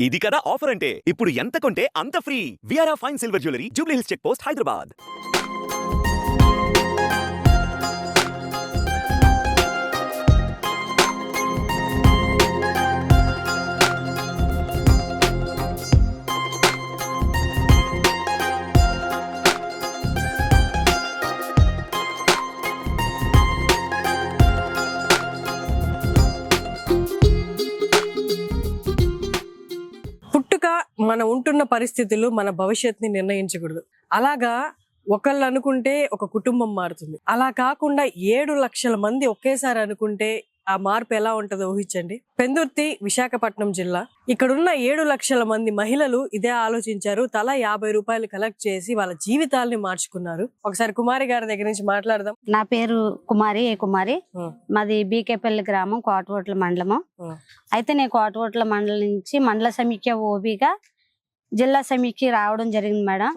ఇది కదా ఆఫర్ అంటే ఇప్పుడు ఎంత కొంటే అంత ఫ్రీ. విఆర్ఆ fine silver jewellery, Jubilee Hills check post, Hyderabad. పుట్టుక మనం ఉంటున్న పరిస్థితులు మన భవిష్యత్తుని నిర్ణయించకూడదు. అలాగా ఒకళ్ళు అనుకుంటే ఒక కుటుంబం మారుతుంది. అలా కాకుండా 7 లక్షల మంది ఒకేసారి అనుకుంటే ఆ మార్పు ఎలా ఉంటుందో ఊహించండి. పెందుర్తి, విశాఖపట్నం జిల్లా. ఇక్కడున్న 7 లక్షల మంది మహిళలు ఇదే ఆలోచించారు. తలా 50 రూపాయలు కలెక్ట్ చేసి వాళ్ళ జీవితాలని మార్చుకున్నారు. ఒకసారి కుమారి గారి దగ్గర నుంచి మాట్లాడదాం. నా పేరు కుమారి. మాది బీకేపల్లి గ్రామం, కోటవోట్ల మండలము. అయితే నేను కోటవోట్ల మండలం నుంచి మండల సమీక్ష ఓబీగా జిల్లా సమీక్ష రావడం జరిగింది మేడం.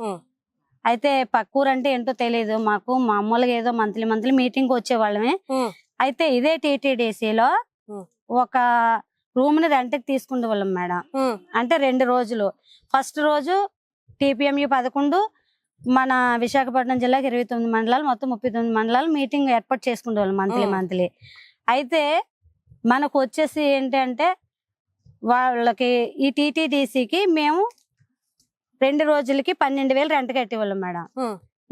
అయితే పక్కూరు అంటే ఏంటో తెలియదు మాకు. మామూలుగా ఏదో మంత్లీ మీటింగ్ వచ్చేవాళ్ళమే. అయితే ఇదే టీటీడీసీలో ఒక రూమ్ ని రెంట్కి తీసుకునే వాళ్ళం మేడం. అంటే 2 రోజులు. ఫస్ట్ రోజు టీపీఎంయు 11, మన విశాఖపట్నం జిల్లాకి 29 మండలాలు, మొత్తం 39 మండలాలు మీటింగ్ ఏర్పాటు చేసుకునే వాళ్ళం మంత్లీ. అయితే మనకు వచ్చేసి ఏంటంటే వాళ్ళకి ఈ టీటీడీసీకి మేము 2 రోజులకి 12,000 రెంట్ కట్టేవాళ్ళం మేడం.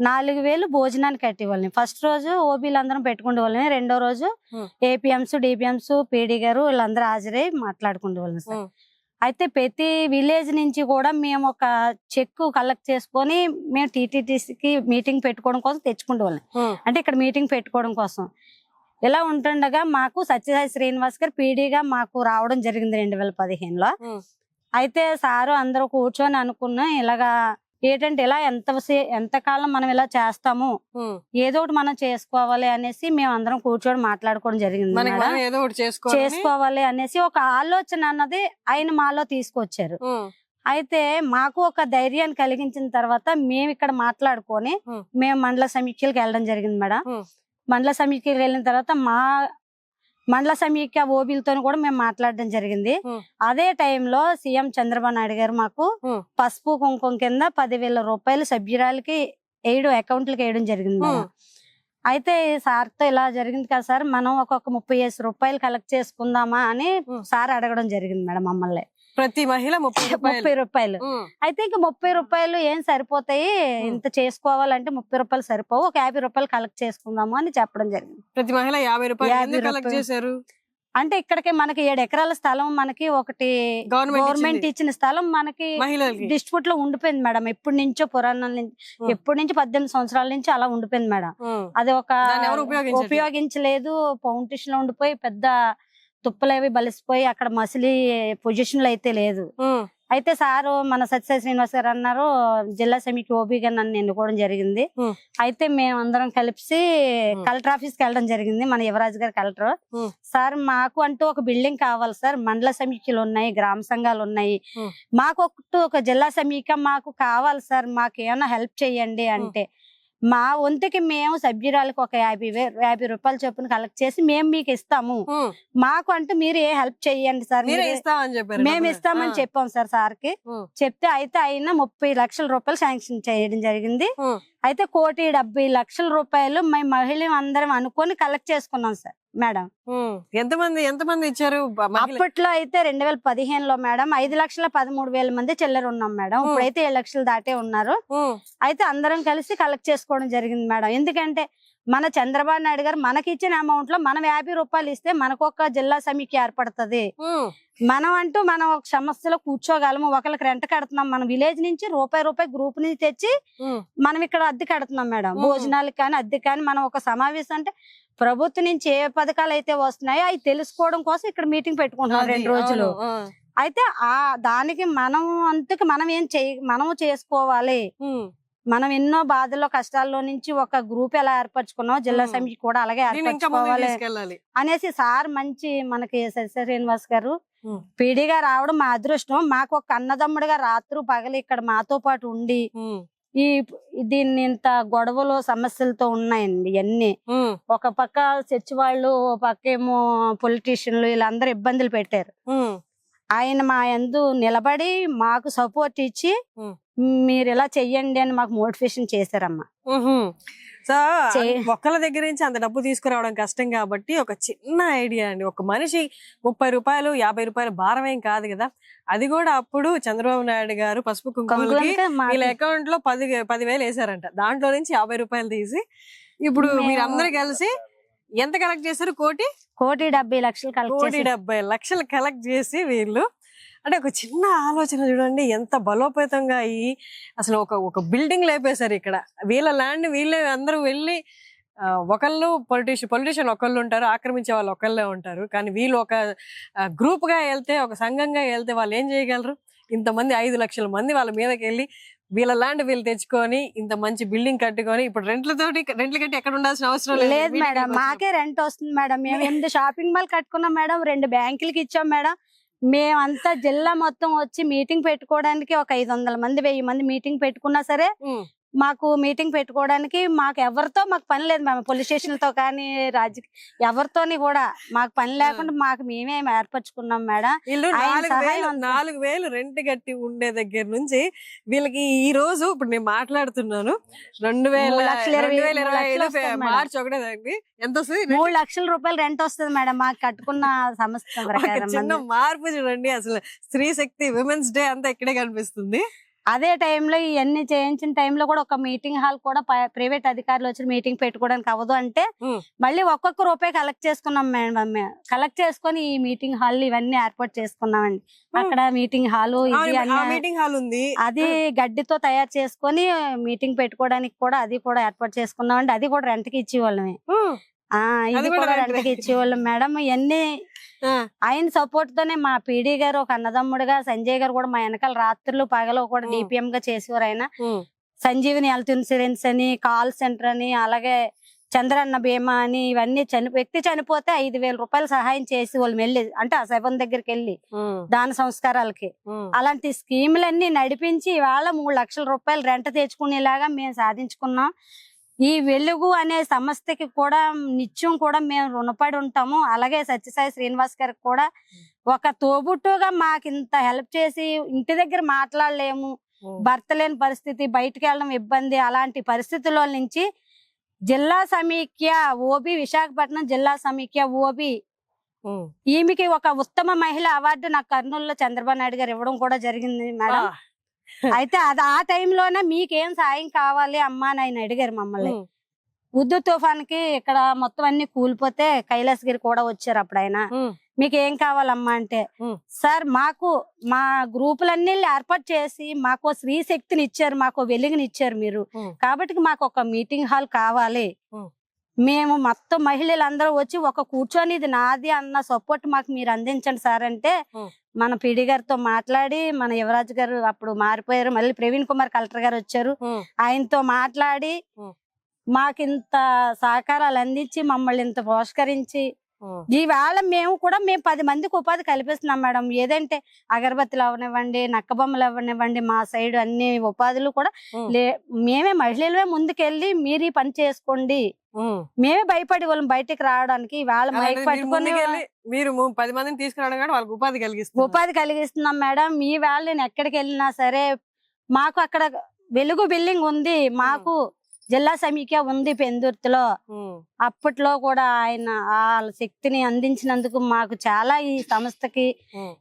4,000 భోజనానికి కట్టేవాళ్ళని. ఫస్ట్ రోజు ఓబీలు అందరం పెట్టుకునే వాళ్ళని. 2వ రోజు ఏపీఎంస్, డిపిఎంస్, పీడీ గారు వీళ్ళందరూ హాజరై మాట్లాడుకునే వాళ్ళని సార్. అయితే ప్రతి విలేజ్ నుంచి కూడా మేము ఒక చెక్ కలెక్ట్ చేసుకొని మేము టీటీడీసీకి మీటింగ్ పెట్టుకోవడం కోసం తెచ్చుకునే వాళ్ళని. అంటే ఇక్కడ మీటింగ్ పెట్టుకోవడం కోసం ఇలా ఉంటుండగా మాకు సత్యసాయి శ్రీనివాస్ గారు పీడీగా మాకు రావడం జరిగింది 2015లో. అయితే సారు అందరూ కూర్చొని అనుకున్నాం, ఇలాగా ఏంటంటే ఇలా ఎంతకాలం మనం ఇలా చేస్తాము, ఏదో ఒకటి మనం చేసుకోవాలి అనేసి మేము అందరం కూర్చొని మాట్లాడుకోవడం జరిగింది. చేసుకోవాలి అనేసి ఒక ఆలోచన అన్నది ఆయన మాలో తీసుకొచ్చారు. అయితే మాకు ఒక ధైర్యాన్ని కలిగించిన తర్వాత మేము ఇక్కడ మాట్లాడుకొని మేము మండల సమీక్షలకు వెళ్ళడం జరిగింది మేడం. మండల సమీక్షలకు వెళ్ళిన తర్వాత మా మండల సమీక్ష ఓబీలతో కూడా మేము మాట్లాడడం జరిగింది. అదే టైంలో సీఎం చంద్రబాబు నాయుడు గారు మాకు పసుపు కుంకుమ కింద 10,000 రూపాయలు సభ్యురాలకి అకౌంట్లకి వేయడం జరిగింది. అయితే సార్తో ఇలా జరిగింది కదా సార్, మనం ఒక్కొక్క 30,000 రూపాయలు కలెక్ట్ చేసుకుందామా అని సార్ అడగడం జరిగింది మేడం మమ్మల్ని. ప్రతి మహిళ 30 రూపాయలు. అయితే ఇంకా 30 రూపాయలు ఏం సరిపోతాయి, ఇంత చేసుకోవాలంటే 30 రూపాయలు సరిపోవు, ఒక 50 రూపాయలు కలెక్ట్ చేసుకుందాము అని చెప్పడం జరిగింది. ప్రతి మహిళ 50 రూపాయలు కలెక్ట్ చేశారు. అంటే ఇక్కడికి మనకి 7 ఎకరాల స్థలం మనకి ఒకటి గవర్నమెంట్ ఇచ్చిన స్థలం మనకి డిస్ట్రిబ్యూట్ లో ఉండిపోయింది మేడం. ఎప్పటి నుంచో పురాణాల నుంచి, ఎప్పటి నుంచి 18 సంవత్సరాల నుంచి అలా ఉండిపోయింది మేడం. అది ఒక ఉపయోగించలేదు, ఫౌండేషన్ లో ఉండిపోయి పెద్ద తుప్పలేవి బలిసిపోయి అక్కడ మసిలి పొజిషన్ లో అయితే లేదు. అయితే సారు మన సత్యసాయి శ్రీనివాస్ గారు అన్నారు, జిల్లా సమీక్ష ఓబీగా నన్ను ఎన్నుకోవడం జరిగింది. అయితే మేమందరం కలిసి కలెక్టర్ ఆఫీస్కి వెళ్ళడం జరిగింది. మన యువరాజు గారు కలెక్టర్ సార్, మాకు అంటూ ఒక బిల్డింగ్ కావాలి సార్, మండల సమీక్షలు ఉన్నాయి, గ్రామ సంఘాలు ఉన్నాయి, మాకు ఒక జిల్లా సమీక్ష మాకు కావాలి సార్, మాకు ఏమైనా హెల్ప్ చెయ్యండి అంటే మా వంతుకి మేము సభ్యురాలకు ఒక 50 రూపాయలు చొప్పున కలెక్ట్ చేసి మేము మీకు ఇస్తాము, మాకు అంటూ మీరు ఏ హెల్ప్ చెయ్యండి సార్, మేము ఇస్తామని చెప్పాం సార్ సార్కి. చెప్తే అయితే ఆయన 30 లక్షల రూపాయలు శాంక్షన్ చేయడం జరిగింది. అయితే 1,70,00,000 రూపాయలు మేము మహిళలు అందరం అనుకొని కలెక్ట్ చేసుకున్నాం సార్ మేడం. ఎంతమంది ఇచ్చారు అప్పట్లో? అయితే 2015లో మేడం 5,13,000 మంది చిల్లర ఉన్నాం మేడం. ఇప్పుడైతే 7 లక్షలు దాటే ఉన్నారు. అయితే అందరం కలిసి కలెక్ట్ చేసుకోవడం జరిగింది మేడం. ఎందుకంటే మన చంద్రబాబు నాయుడు గారు మనకి ఇచ్చిన అమౌంట్ లో మనం 50 రూపాయలు ఇస్తే మనకు ఒక జిల్లా సమీక్ష ఏర్పడుతుంది. మనం అంటూ మనం ఒక సమస్యలో కూర్చోగలము. ఒకరికి రెంట్ కడుతున్నాం, మన విలేజ్ నుంచి రూపాయి గ్రూప్ నుంచి తెచ్చి మనం ఇక్కడ అద్దె కడుతున్నాం మేడం. భోజనాలకు కానీ అద్దె కానీ మనం ఒక సమావేశం అంటే ప్రభుత్వం నుంచి ఏ పథకాలు అయితే వస్తున్నాయో అవి తెలుసుకోవడం కోసం ఇక్కడ మీటింగ్ పెట్టుకుంటున్నాం 2 రోజులు. అయితే దానికి మనం అంతకు మనము చేసుకోవాలి. మనం ఎన్నో బాధల్లో కష్టాల్లో నుంచి ఒక గ్రూప్ ఎలా ఏర్పరచుకున్నాం, జిల్లా సమితి కూడా అలాగే ఏర్పరచుకోవాలి అనేసి సార్ మంచి మనకి సత్యసాయి శ్రీనివాస్ గారు పీడీగా రావడం మా అదృష్టం. మాకు ఒక అన్నదమ్ముడిగా రాత్రి పగలు ఇక్కడ మాతో పాటు ఉండి దీన్ని ఇంత గొడవలు సమస్యలతో ఉన్నాయండి ఇవన్నీ. ఒక పక్క చర్చి వాళ్ళు, ఒక పక్క ఏమో పొలిటీషియన్లు, వీళ్ళందరూ ఇబ్బందులు పెట్టారు. ఆయన మా యందు నిలబడి మాకు సపోర్ట్ ఇచ్చి ఉమ్. మీరు ఇలా చెయ్యండి అని మాకు మోటివేషన్ చేశారమ్మా. సో చే- ఒక్కళ్ళ దగ్గర నుంచి అంత డబ్బు తీసుకురావడం కష్టం కాబట్టి ఒక చిన్న ఐడియా అండి. ఒక మనిషి 30 రూపాయలు 50 రూపాయలు భారం ఏం కాదు కదా. అది కూడా అప్పుడు చంద్రబాబు నాయుడు గారు పసుపు కుంకుమలకి కొంగులకి మాకు వీళ్ళ అకౌంట్ లో 10,000 వేసారంట. దాంట్లో నుంచి 50 రూపాయలు తీసి ఇప్పుడు మేము- మీరు అందరు కలిసి ఎంత కలెక్ట్ చేశారు? 1,70,00,000 కలెక్ట్ చేసి 1,70,00,000 కలెక్ట్ చేసి వీళ్ళు అంటే ఒక చిన్న ఆలోచన చూడండి ఎంత బలోపేతంగా అయ్యి అసలు ఒక బిల్డింగ్ లేపేశారు ఇక్కడ. వీళ్ళ ల్యాండ్ వీళ్ళే అందరూ వెళ్ళి ఒకళ్ళు పొలిటీషియన్ ఒకళ్ళు ఉంటారు, ఆక్రమించే వాళ్ళు ఒకళ్ళే ఉంటారు. కానీ వీళ్ళు ఒక గ్రూప్ గా వెళ్తే, ఒక సంఘంగా వెళ్తే వాళ్ళు ఏం చేయగలరు? ఇంతమంది 5 లక్షల మంది వాళ్ళ మీదకి వెళ్ళి వీళ్ళ ల్యాండ్ వీళ్ళు తెచ్చుకొని ఇంత మంచి బిల్డింగ్ కట్టుకొని ఇప్పుడు రెంట్లు కట్టి ఎక్కడ ఉండాల్సిన అవసరం లేదు మేడం. మాకే రెంట్ వస్తుంది మేడం. మేము 8 షాపింగ్ మాల్ కట్టుకున్నాం మేడం, 2 బ్యాంకులకి ఇచ్చాం మేడం. మేమంతా జిల్లా మొత్తం వచ్చి మీటింగ్ పెట్టుకోవడానికి ఒక 500 మంది 1000 మంది మీటింగ్ పెట్టుకున్నా సరే మాకు మీటింగ్ పెట్టుకోవడానికి మాకు ఎవరితో మాకు పని లేదు మేడం. పోలీస్ స్టేషన్లతో కానీ ఎవరితోని కూడా మాకు పని లేకుండా మాకు మేమే ఏర్పరచుకున్నాం మేడం. వీళ్ళు ఆయన సహాయం 4,000 రెంట్ కట్టి ఉండే దగ్గర నుంచి వీళ్ళకి ఈ రోజు ఇప్పుడు నేను మాట్లాడుతున్నాను 2025 మార్చి 1 ఎంత వస్తుంది? 3 లక్షల రూపాయలు రెంట్ వస్తుంది మేడం మాకు కట్టుకున్న సంస్థ ప్రకారం. చిన్న మార్పు చూడండి. అసలు స్త్రీ శక్తి విమెన్స్ డే అంతా ఇక్కడే కనిపిస్తుంది. అదే టైంలో ఇవన్నీ చేయించిన టైంలో కూడా ఒక మీటింగ్ హాల్ కూడా ప్రైవేట్ అధికారులు వచ్చి మీటింగ్ పెట్టుకోవడానికి అవ్వదు అంటే మళ్ళీ ఒక్కొక్క రూపాయి కలెక్ట్ చేసుకున్నాం మేడం. కలెక్ట్ చేసుకుని ఈ మీటింగ్ హాల్ ఇవన్నీ ఏర్పాటు చేసుకున్నామండి. అక్కడ మీటింగ్ హాల్ మీటింగ్ హాల్ ఉంది, అది గడ్డితో తయారు చేసుకొని మీటింగ్ పెట్టుకోవడానికి కూడా అది కూడా ఏర్పాటు చేసుకున్నామండి. అది కూడా రెంట్ కి ఇచ్చేవాళ్ళమే. ఇది కూడా రెంట్ కి ఇచ్చేవాళ్ళం మేడం. ఇవన్నీ ఆయన సపోర్ట్ తోనే మా పీడీ గారు ఒక అన్నదమ్ముడుగా, సంజయ్ గారు కూడా మా వెనకాల రాత్రులు పగలు కూడా డిపిఎం గా చేసేవారు. ఆయన సంజీవిని హెల్త్ ఇన్సూరెన్స్ అని, కాల్ సెంటర్ అని, అలాగే చంద్రన్న బీమా అని ఇవన్నీ వ్యక్తి చనిపోతే 5,000 రూపాయలు సహాయం చేసి వాళ్ళు వెళ్ళి అంటే ఆ శవం దగ్గరికి వెళ్ళి దాన సంస్కారాలకి అలాంటి స్కీములన్నీ నడిపించి ఇవాళ 3 లక్షల రూపాయలు రెంట్ తెచ్చుకునేలాగా మేము సాధించుకున్నాం. ఈ వెలుగు అనే సంస్థకి కూడా నిత్యం కూడా మేము రుణపడి ఉంటాము. అలాగే సత్యసాయి శ్రీనివాస్ గారికి కూడా ఒక తోబుట్టుగా మాకు ఇంత హెల్ప్ చేసి, ఇంటి దగ్గర మాట్లాడలేము, భర్త లేని పరిస్థితి, బయటికి వెళ్ళడం ఇబ్బంది, అలాంటి పరిస్థితుల్లో నుంచి జిల్లా సమీక్ష ఓబీ, విశాఖపట్నం జిల్లా సమీక్ష ఓబీ ఈమెకి ఒక ఉత్తమ మహిళ అవార్డు నాకు కర్నూలులో చంద్రబాబు నాయుడు గారు ఇవ్వడం కూడా జరిగింది మేడం. అయితే అది ఆ టైంలోనే మీకేం సాయం కావాలి అమ్మా అని ఆయన అడిగారు మమ్మల్ని. ఉద్దు తుఫాన్కి ఇక్కడ మొత్తం అన్ని కూలిపోతే కైలాసగిరి కూడా వచ్చారు. అప్పుడు ఆయన మీకు ఏం కావాలమ్మా అంటే, సార్ మాకు మా గ్రూపులన్నీ ఏర్పాటు చేసి మాకు స్త్రీ శక్తిని ఇచ్చారు, మాకు వెలుగుని ఇచ్చారు మీరు, కాబట్టి మాకు ఒక మీటింగ్ హాల్ కావాలి. మేము మొత్తం మహిళలందరూ వచ్చి ఒక కూర్చొని ఇది నాది అన్న సపోర్ట్ మాకు మీరు అందించండి సార్ అంటే మన పీడి గారితో మాట్లాడి, మన యువరాజు గారు అప్పుడు మారిపోయారు, మళ్ళీ ప్రవీణ్ కుమార్ కలెక్టర్ గారు వచ్చారు, ఆయనతో మాట్లాడి మాకింత సహకారాలు అందించి మమ్మల్ని ఇంత పోషకరించి ఈవేళ మేము 10 మందికి ఉపాధి కల్పిస్తున్నాం మేడం. ఏదంటే అగరబత్తులు అవనివ్వండి, నక్కబొమ్మలు అవనివ్వండి, మా సైడ్ అన్ని ఉపాధులు కూడా మేమే మహిళలే ముందుకెళ్ళి మీరు ఈ పని చేసుకోండి, మేమే భయపడి వాళ్ళని బయటికి రావడానికి ఇవాళ మైక్ పట్టుకొని మీరు 10 మందిని తీసుకురావడం కానీ వాళ్ళకి ఉపాధి కలిగిస్తున్నాం మేడం. ఈ వేళ నేను ఎక్కడికి వెళ్ళినా సరే మాకు అక్కడ వెలుగు బిల్డింగ్ ఉంది, మాకు జిల్లా సమీక్ష ఉంది పెందుర్తిలో. అప్పట్లో కూడా ఆయన ఆ శక్తిని అందించినందుకు మాకు చాలా ఈ సంస్థకి,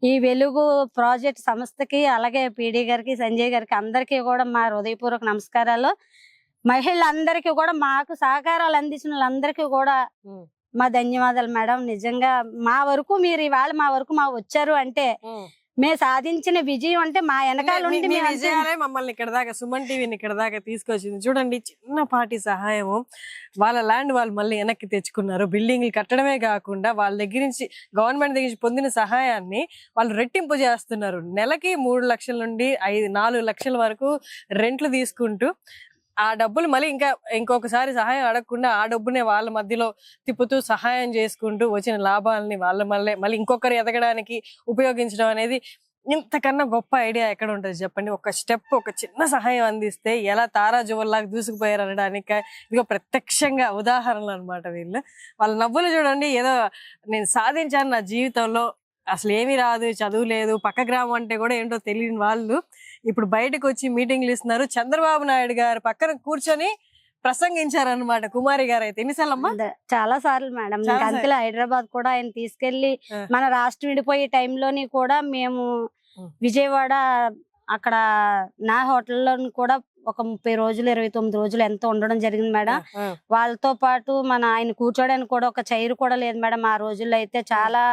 ఈ వెలుగు ప్రాజెక్ట్ సంస్థకి, అలాగే పీడీ గారికి, సంజయ్ గారికి అందరికీ కూడా మా హృదయపూర్వక నమస్కారాలు. మహిళలందరికీ కూడా మాకు సహకారాలు అందించిన వాళ్ళందరికీ కూడా మా ధన్యవాదాలు మేడం. నిజంగా మా వరకు మీరు ఇవాళ మా వరకు వచ్చారు అంటే మేము సాధించిన విజయం అంటే మా వెనకాల ఉండి మమ్మల్ని ఇక్కడ దాకా, సుమన్ టీవీని ఇక్కడ దాకా తీసుకొచ్చింది. చూడండి, చిన్నపాటి సహాయము, వాళ్ళ ల్యాండ్ వాళ్ళు మళ్ళీ వెనక్కి తెచ్చుకున్నారు. బిల్డింగ్లు కట్టడమే కాకుండా వాళ్ళ దగ్గర నుంచి గవర్నమెంట్ దగ్గర నుంచి పొందిన సహాయాన్ని వాళ్ళు రెట్టింపు చేస్తున్నారు. నెలకి 3 లక్షల నుండి 4 లక్షల వరకు రెంట్లు తీసుకుంటూ ఆ డబ్బులు మళ్ళీ ఇంకొకసారి సహాయం అడగకుండా ఆ డబ్బునే వాళ్ళ మధ్యలో తిప్పుతూ సహాయం చేసుకుంటూ వచ్చిన లాభాలని వాళ్ళ మళ్ళీ ఇంకొకరు ఎదగడానికి ఉపయోగించడం అనేది ఇంతకన్నా గొప్ప ఐడియా ఎక్కడ ఉంటుంది చెప్పండి. ఒక స్టెప్, ఒక చిన్న సహాయం అందిస్తే ఎలా తారా జువల్లాగా దూసుకుపోయారు అనడానికి ఇదిగో ప్రత్యక్షంగా ఉదాహరణలు అనమాట వీళ్ళు. వాళ్ళ నవ్వులు చూడండి, ఏదో నేను సాధించాను నా జీవితంలో అసలు ఏమీ రాదు, చదువు లేదు, పక్క గ్రామం అంటే కూడా ఏంటో తెలియని వాళ్ళు ఇప్పుడు బయటకు వచ్చి మీటింగ్లు ఇస్తున్నారు. చంద్రబాబు నాయుడు గారు పక్కన కూర్చొని ప్రసంగించారనమాట కుమారి గారు. అయితే ఎన్నిసార్లమ్మా? చాలా సార్లు మేడం. అంతలో హైదరాబాద్ కూడా ఆయన తీసుకెళ్లి మన రాష్ట్రం విడిపోయే టైంలోని కూడా మేము విజయవాడ అక్కడ నా హోటల్లో కూడా ఒక 30 రోజులు 29 రోజులు ఎంతో ఉండడం జరిగింది మేడం. వాళ్ళతో పాటు ఆయన కూర్చోడానికి కూడా ఒక చైర్ కూడా లేదు మేడం. ఆ రోజుల్లో అయితే చాలా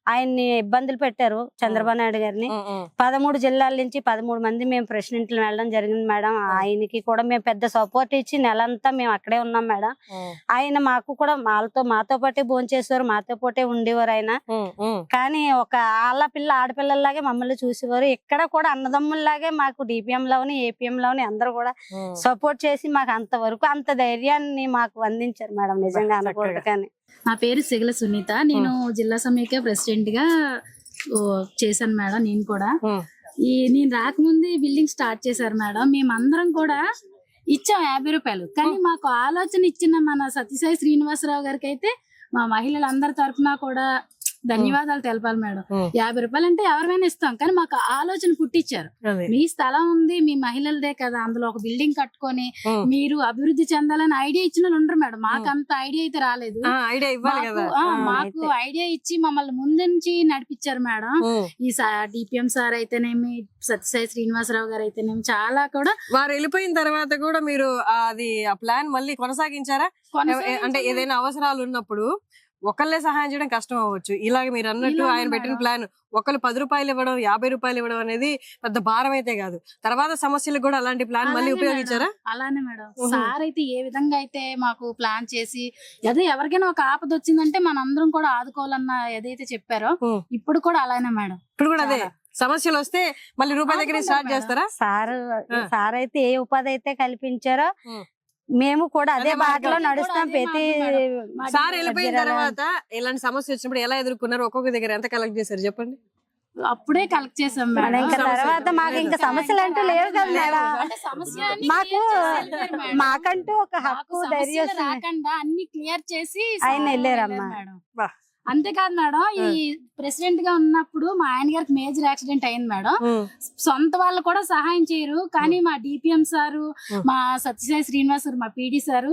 ఆయన్ని ఇబ్బందులు పెట్టారు చంద్రబాబు నాయుడు గారిని. 13 జిల్లాల నుంచి 13 మంది మేము ప్రెసిడెంట్లు వెళ్ళడం జరిగింది మేడం. ఆయనకి కూడా మేము పెద్ద సపోర్ట్ ఇచ్చి నెలంతా మేము అక్కడే ఉన్నాం మేడం. ఆయన మాకు కూడా మాతో పాటే భోంచేసేవారు, మాతో పాటే ఉండేవారు ఆయన. కానీ ఒక ఆడపిల్లల్లాగే మమ్మల్ని చూసేవారు. ఇక్కడ కూడా అన్నదమ్ముల్లాగే మాకు డిపిఎం లోని ఏపీఎం లోని అందరూ కూడా సపోర్ట్ చేసి మాకు అంతవరకు అంత ధైర్యాన్ని మాకు అందించారు మేడం. నిజంగా అనకూడదు కానీ. నా పేరు సిగల సునీత. నేను జిల్లా సమైక్య ప్రెసిడెంట్ గా చేశాను మేడం. నేను కూడా నేను రాకముందే బిల్డింగ్ స్టార్ట్ చేశారు మేడం. మేమందరం కూడా ఇచ్చాం 50 రూపాయలు. కానీ మాకు ఆలోచన ఇచ్చిన మన సత్యసాయి శ్రీనివాసరావు గారికి అయితే మా మహిళలందరి తరఫున కూడా ధన్యవాదాలు తెలపాలి మేడం. 50 రూపాయలు అంటే ఎవరిమైనా ఇస్తాం, కానీ మాకు ఆలోచన పుట్టించారు. మీ స్థలం ఉంది, మీ మహిళలదే కదా, అందులో ఒక బిల్డింగ్ కట్టుకొని మీరు అభివృద్ధి చెందాలని ఐడియా ఇచ్చిన వాళ్ళు ఉండరు మేడం. మాకు అంత ఐడియా అయితే రాలేదు. మాకు ఐడియా ఇచ్చి మమ్మల్ని ముందు నుంచి నడిపించారు మేడం. ఈ డిపిఎం సార్ అయితేనేమి, సత్యసాయి శ్రీనివాసరావు గారు అయితేనేమి, చాలా కూడా వారు వెళ్ళిపోయిన తర్వాత కూడా మీరు అది ఆ ప్లాన్ మళ్ళీ కొనసాగించారా? అంటే ఏదైనా అవసరాలు ఉన్నప్పుడు ఒకళ్ళే సహాయం చేయడం కష్టం అవ్వచ్చు. ఇలాగ మీరు అన్నట్టు ఆయన పెట్టిన ప్లాన్ ఒకళ్ళు 10 రూపాయలు ఇవ్వడం, 50 రూపాయలు ఇవ్వడం అనేది పెద్ద భారం అయితే కాదు. తర్వాత సమస్యలకు కూడా అలాంటి ప్లాన్ మళ్ళీ ఉపయోగించారా? అలానే మేడం. సార్ అయితే ఏ విధంగా అయితే మాకు ప్లాన్ చేసి అదే ఎవరికైనా ఒక ఆపద వచ్చిందంటే మనందరం కూడా ఆదుకోవాలన్న ఏదైతే చెప్పారో ఇప్పుడు కూడా అలానే మేడం. ఇప్పుడు కూడా అదే సమస్యలు వస్తే మళ్ళీ రూపాయి దగ్గర స్టార్ట్ చేస్తారా? సార్ అయితే ఏ ఉపాధి అయితే కల్పించారో మేము కూడా అదే బాటలో నడుస్తాం. ప్రతి సార్ వెళ్ళిపోయిన తర్వాత ఇలాంటి సమస్య వచ్చినప్పుడు ఎలా ఎదుర్కొన్నారు? ఒక్కొక్క దగ్గర ఎంత కలెక్ట్ చేశారు చెప్పండి? అప్పుడే కలెక్ట్ చేసాం మేడం. ఇంకా తర్వాత మాకు ఇంకా సమస్యలు అంటూ లేవు కదా మేడం. మాకంటూ ఒక హక్కు ధైర్యం రాకుండా అన్ని క్లియర్ చేసి ఆయన వెళ్ళారమ్మా. అంతేకాదు మేడం, ఈ ప్రెసిడెంట్ గా ఉన్నప్పుడు మా ఆయన గారికి మేజర్ యాక్సిడెంట్ అయింది మేడం. సొంత వాళ్ళు కూడా సహాయం చేయరు, కానీ మా డిపిఎం సారు, మా సత్యసాయి శ్రీనివాస్, మా పీడి సారు,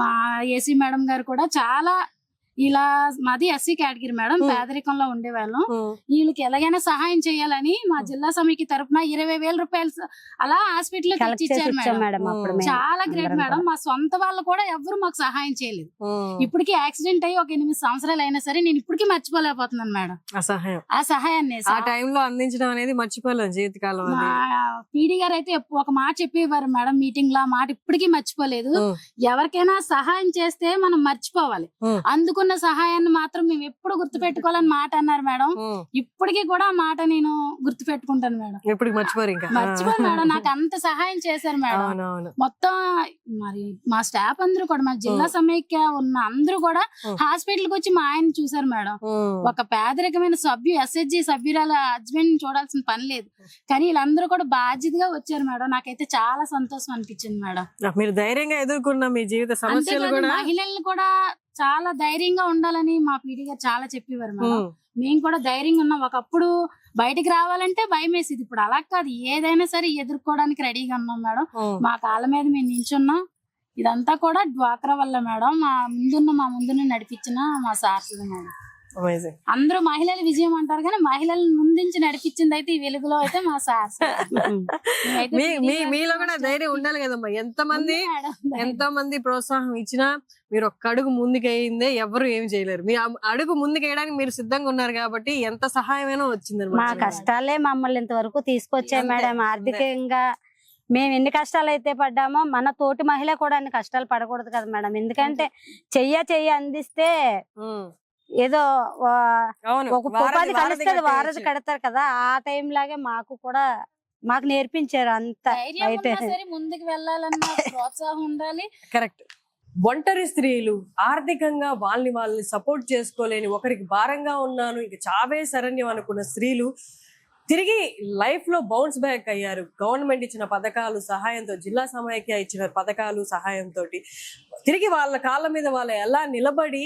మా ఏసీ మేడం గారు కూడా చాలా ఇలా మాది ఎస్సీ కేటగిరీ మేడం, పేదరికంలో ఉండేవాళ్ళం. వీళ్ళకి ఎలాగైనా సహాయం చేయాలని మా జిల్లా సమితి తరఫున 20,000 రూపాయలు అలా హాస్పిటల్ ఇచ్చారు మేడం. చాలా గ్రేట్ మేడం. మా సొంత వాళ్ళు కూడా ఎవరు మాకు సహాయం చేయలేదు. ఇప్పటికి యాక్సిడెంట్ అయ్యి ఒక 8 సంవత్సరాలు అయినా సరే నేను ఇప్పటికీ మర్చిపోలేకపోతున్నాను మేడం ఆ సహాయాన్ని. ఆ టైంలో అందించడం అనేది మర్చిపోలేము జీవితకాలం. పీడి గారు అయితే ఒక మాట చెప్పేవారు మేడం మీటింగ్ లో, మాట ఇప్పటికీ మర్చిపోలేదు. ఎవరికైనా సహాయం చేస్తే మనం మర్చిపోవాలి, అందుకున్న సహాయాన్ని మాత్రం మేము ఎప్పుడు గుర్తు పెట్టుకోవాలని మాట అన్నారు మేడం. ఇప్పటికీ కూడా ఆ మాట నేను గుర్తు పెట్టుకుంటాను మేడం. ఎప్పుడు మర్చిపోరు మేడం. నాకు అంత సహాయం చేశారు మేడం. మొత్తం మరి మా స్టాఫ్ అందరూ కూడా, మా జిల్లా సమైక్య ఉన్న అందరూ కూడా హాస్పిటల్ కి వచ్చి మా ఆయన చూసారు మేడం. ఒక పేదరికమైన ఎస్హెచ్జి సభ్యురాల హస్బెండ్ చూడాల్సిన పని లేదు, కానీ వీళ్ళందరూ కూడా బాధ్యతగా వచ్చారు మేడం. నాకైతే చాలా సంతోషం అనిపించింది మేడం. మీరు ధైర్యంగా ఎదుర్కొన్న మీ జీవిత సమస్యలు కూడా, మహిళలు కూడా చాలా ధైర్యంగా ఉండాలని మా పీడి గారు చాలా చెప్పేవారు మేడం. మేము కూడా ధైర్యంగా ఉన్నాం. ఒకప్పుడు బయటికి రావాలంటే భయం వేసేది, ఇప్పుడు అలా కాదు, ఏదైనా సరే ఎదుర్కోవడానికి రెడీగా ఉన్నాం మేడం. మా కాళ్ళ మీద మేము నిల్చున్నాం. ఇదంతా కూడా డ్వాక్రా వల్ల మేడం. మా ముందున్న నడిపించిన మా సార్స్ మేడం. అందరూ మహిళల విజయం అంటారు, కానీ మహిళలను ముందుంచి నడిపించింది అయితే ఈ వెలుగులో అయితే మా సార్. మీలో కూడా ధైర్యం ఉండాలి కదమ్మా. ఎంతో మంది ప్రోత్సాహం ఇచ్చినా మీరు ఒక్క అడుగు ముందుకేయిందే ఎవరు ఏమి చేయలేరు. మీ అడుగు ముందుకేయడానికి మీరు సిద్ధంగా ఉన్నారు కాబట్టి ఎంత సహాయమైనా వచ్చింది. మా కష్టాలే మమ్మల్ని ఇంతవరకు తీసుకొచ్చాయి మేడం. ఆర్థికంగా మేము ఎన్ని కష్టాలు అయితే పడ్డామో మన తోటి మహిళ కూడా అన్ని కష్టాలు పడకూడదు కదా మేడం. ఎందుకంటే చెయ్యి అందిస్తే ఏదో ఒక ఉపాధి కలుస్తుంది, వారధి కడతారు కదా, ఆ టైం లాగే మాకు నేర్పించారు. అంత ముందుకు వెళ్ళాలన్న ప్రోత్సాహం ఉండాలి. కరెక్ట్. ఒంటరి స్త్రీలు, ఆర్థికంగా వాళ్ళని సపోర్ట్ చేసుకోలేని, ఒకరికి భారంగా ఉన్నాను ఇక చావే శరణ్యం అనుకున్న స్త్రీలు తిరిగి లైఫ్ లో బౌన్స్ బ్యాక్ అయ్యారు. గవర్నమెంట్ ఇచ్చిన పథకాలు సహాయంతో, జిల్లా సమైక్య ఇచ్చిన పథకాలు సహాయంతో తిరిగి వాళ్ళ కాళ్ళ మీద వాళ్ళు ఎలా నిలబడి